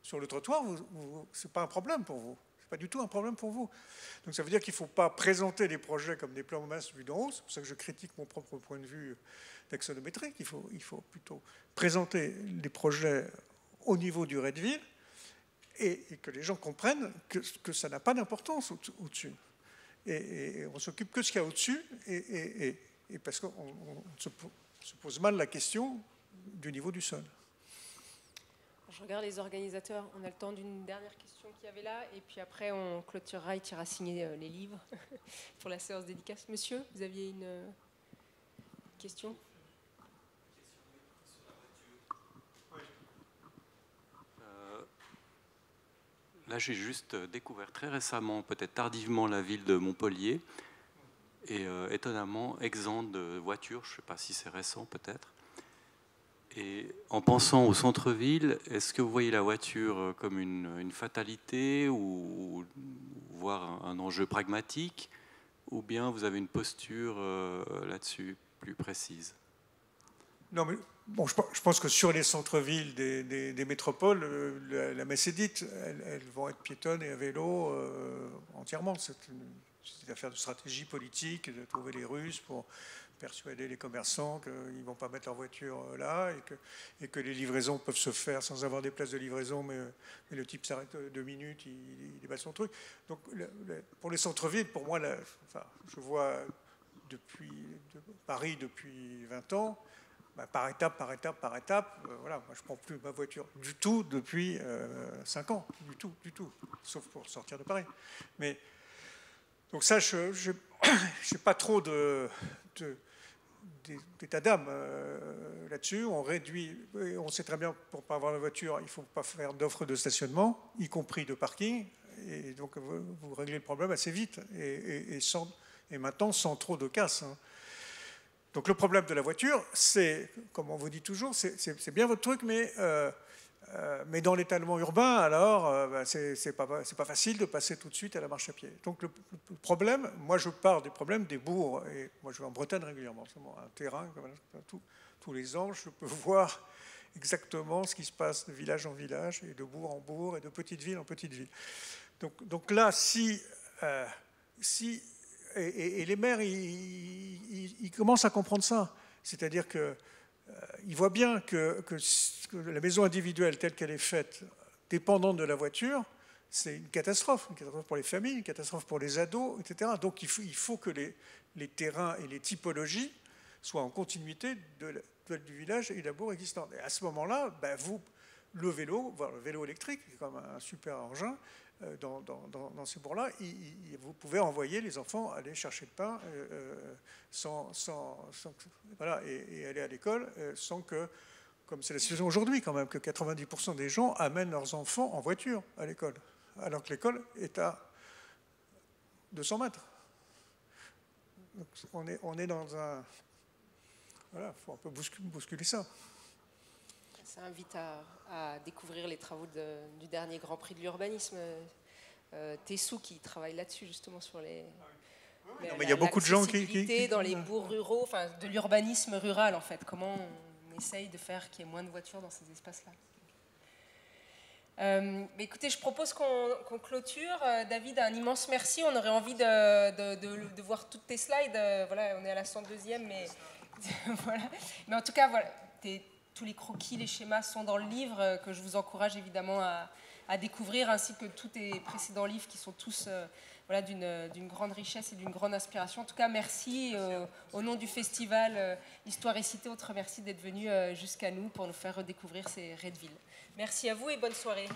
sur le trottoir, ce n'est pas un problème pour vous. Pas du tout un problème pour vous. Donc ça veut dire qu'il ne faut pas présenter les projets comme des plans masse vus d'en haut. C'est pour ça que je critique mon propre point de vue d'axonométrique. Il faut plutôt présenter les projets au niveau du Redville et que les gens comprennent que ça n'a pas d'importance au-dessus. Et on s'occupe que de ce qu'il y a au-dessus, et parce qu'on se pose mal la question du niveau du sol. Je regarde les organisateurs, on a le temps d'une dernière question qu'il y avait là, et puis après on clôturera et tu iras signer les livres pour la séance dédicace. Monsieur, vous aviez une question ? Là, j'ai juste découvert très récemment, peut-être tardivement, la ville de Montpellier, et étonnamment exempte de voitures. Je ne sais pas si c'est récent, peut-être. Et en pensant au centre-ville, est-ce que vous voyez la voiture comme une fatalité ou voire un enjeu pragmatique, ou bien vous avez une posture là-dessus plus précise? Non, mais bon, je pense que sur les centres-villes des métropoles, la messe est dite, elles vont être piétonnes et à vélo entièrement. C'est une affaire de stratégie politique, de trouver les Russes pour persuader les commerçants qu'ils ne vont pas mettre leur voiture là et que les livraisons peuvent se faire sans avoir des places de livraison, mais le type s'arrête 2 minutes, il déballe son truc. Donc pour les centres-villes, pour moi, je vois Paris depuis 20 ans, par étape, voilà, moi je ne prends plus ma voiture du tout depuis 5 ans, du tout, sauf pour sortir de Paris. Mais, donc ça, je n'ai pas trop d'état d'âme là-dessus. On réduit, on sait très bien, pour ne pas avoir la voiture, il ne faut pas faire d'offres de stationnement, y compris de parking, et donc vous réglez le problème assez vite, et maintenant sans trop de casse, hein. Donc le problème de la voiture, c'est, comme on vous dit toujours, c'est bien votre truc, mais dans l'étalement urbain, alors, c'est pas facile de passer tout de suite à la marche à pied. Donc le problème, moi je parle des problèmes des bourgs, et moi je vais en Bretagne régulièrement, c'est un terrain, tous les ans, je peux voir exactement ce qui se passe de village en village, et de bourg en bourg, et de petite ville en petite ville. Donc là, et les maires, ils commencent à comprendre ça. C'est-à-dire qu'ils voient bien que la maison individuelle telle qu'elle est faite, dépendante de la voiture, c'est une catastrophe pour les familles, une catastrophe pour les ados, etc. Donc il faut que les terrains et les typologies soient en continuité du village et de la bourg existante. Et à ce moment-là, le vélo électrique, qui est comme un super engin, dans ces bourgs-là, vous pouvez envoyer les enfants aller chercher le pain voilà, et aller à l'école sans que, comme c'est la situation aujourd'hui quand même, que 90% des gens amènent leurs enfants en voiture à l'école, alors que l'école est à 200 mètres. Donc on est dans un... Voilà, il faut un peu bousculer ça. Ça invite à découvrir les travaux du dernier Grand Prix de l'urbanisme, Tessou, qui travaille là-dessus justement sur les... Non, mais il y a beaucoup de gens qui dans les bourgs ruraux, enfin de l'urbanisme rural en fait. Comment on essaye de faire qu'il y ait moins de voitures dans ces espaces-là. Mais écoutez, je propose qu'on clôture. David, un immense merci. On aurait envie de voir toutes tes slides. Voilà, on est à la 102e, mais voilà. Mais en tout cas, voilà. Tous les croquis, les schémas sont dans le livre, que je vous encourage évidemment à découvrir, ainsi que tous les précédents livres qui sont tous voilà, d'une grande richesse et d'une grande inspiration. En tout cas, merci au nom du festival Histoire et Cité. Autre merci d'être venu jusqu'à nous pour nous faire redécouvrir ces Redeville. Merci à vous et bonne soirée.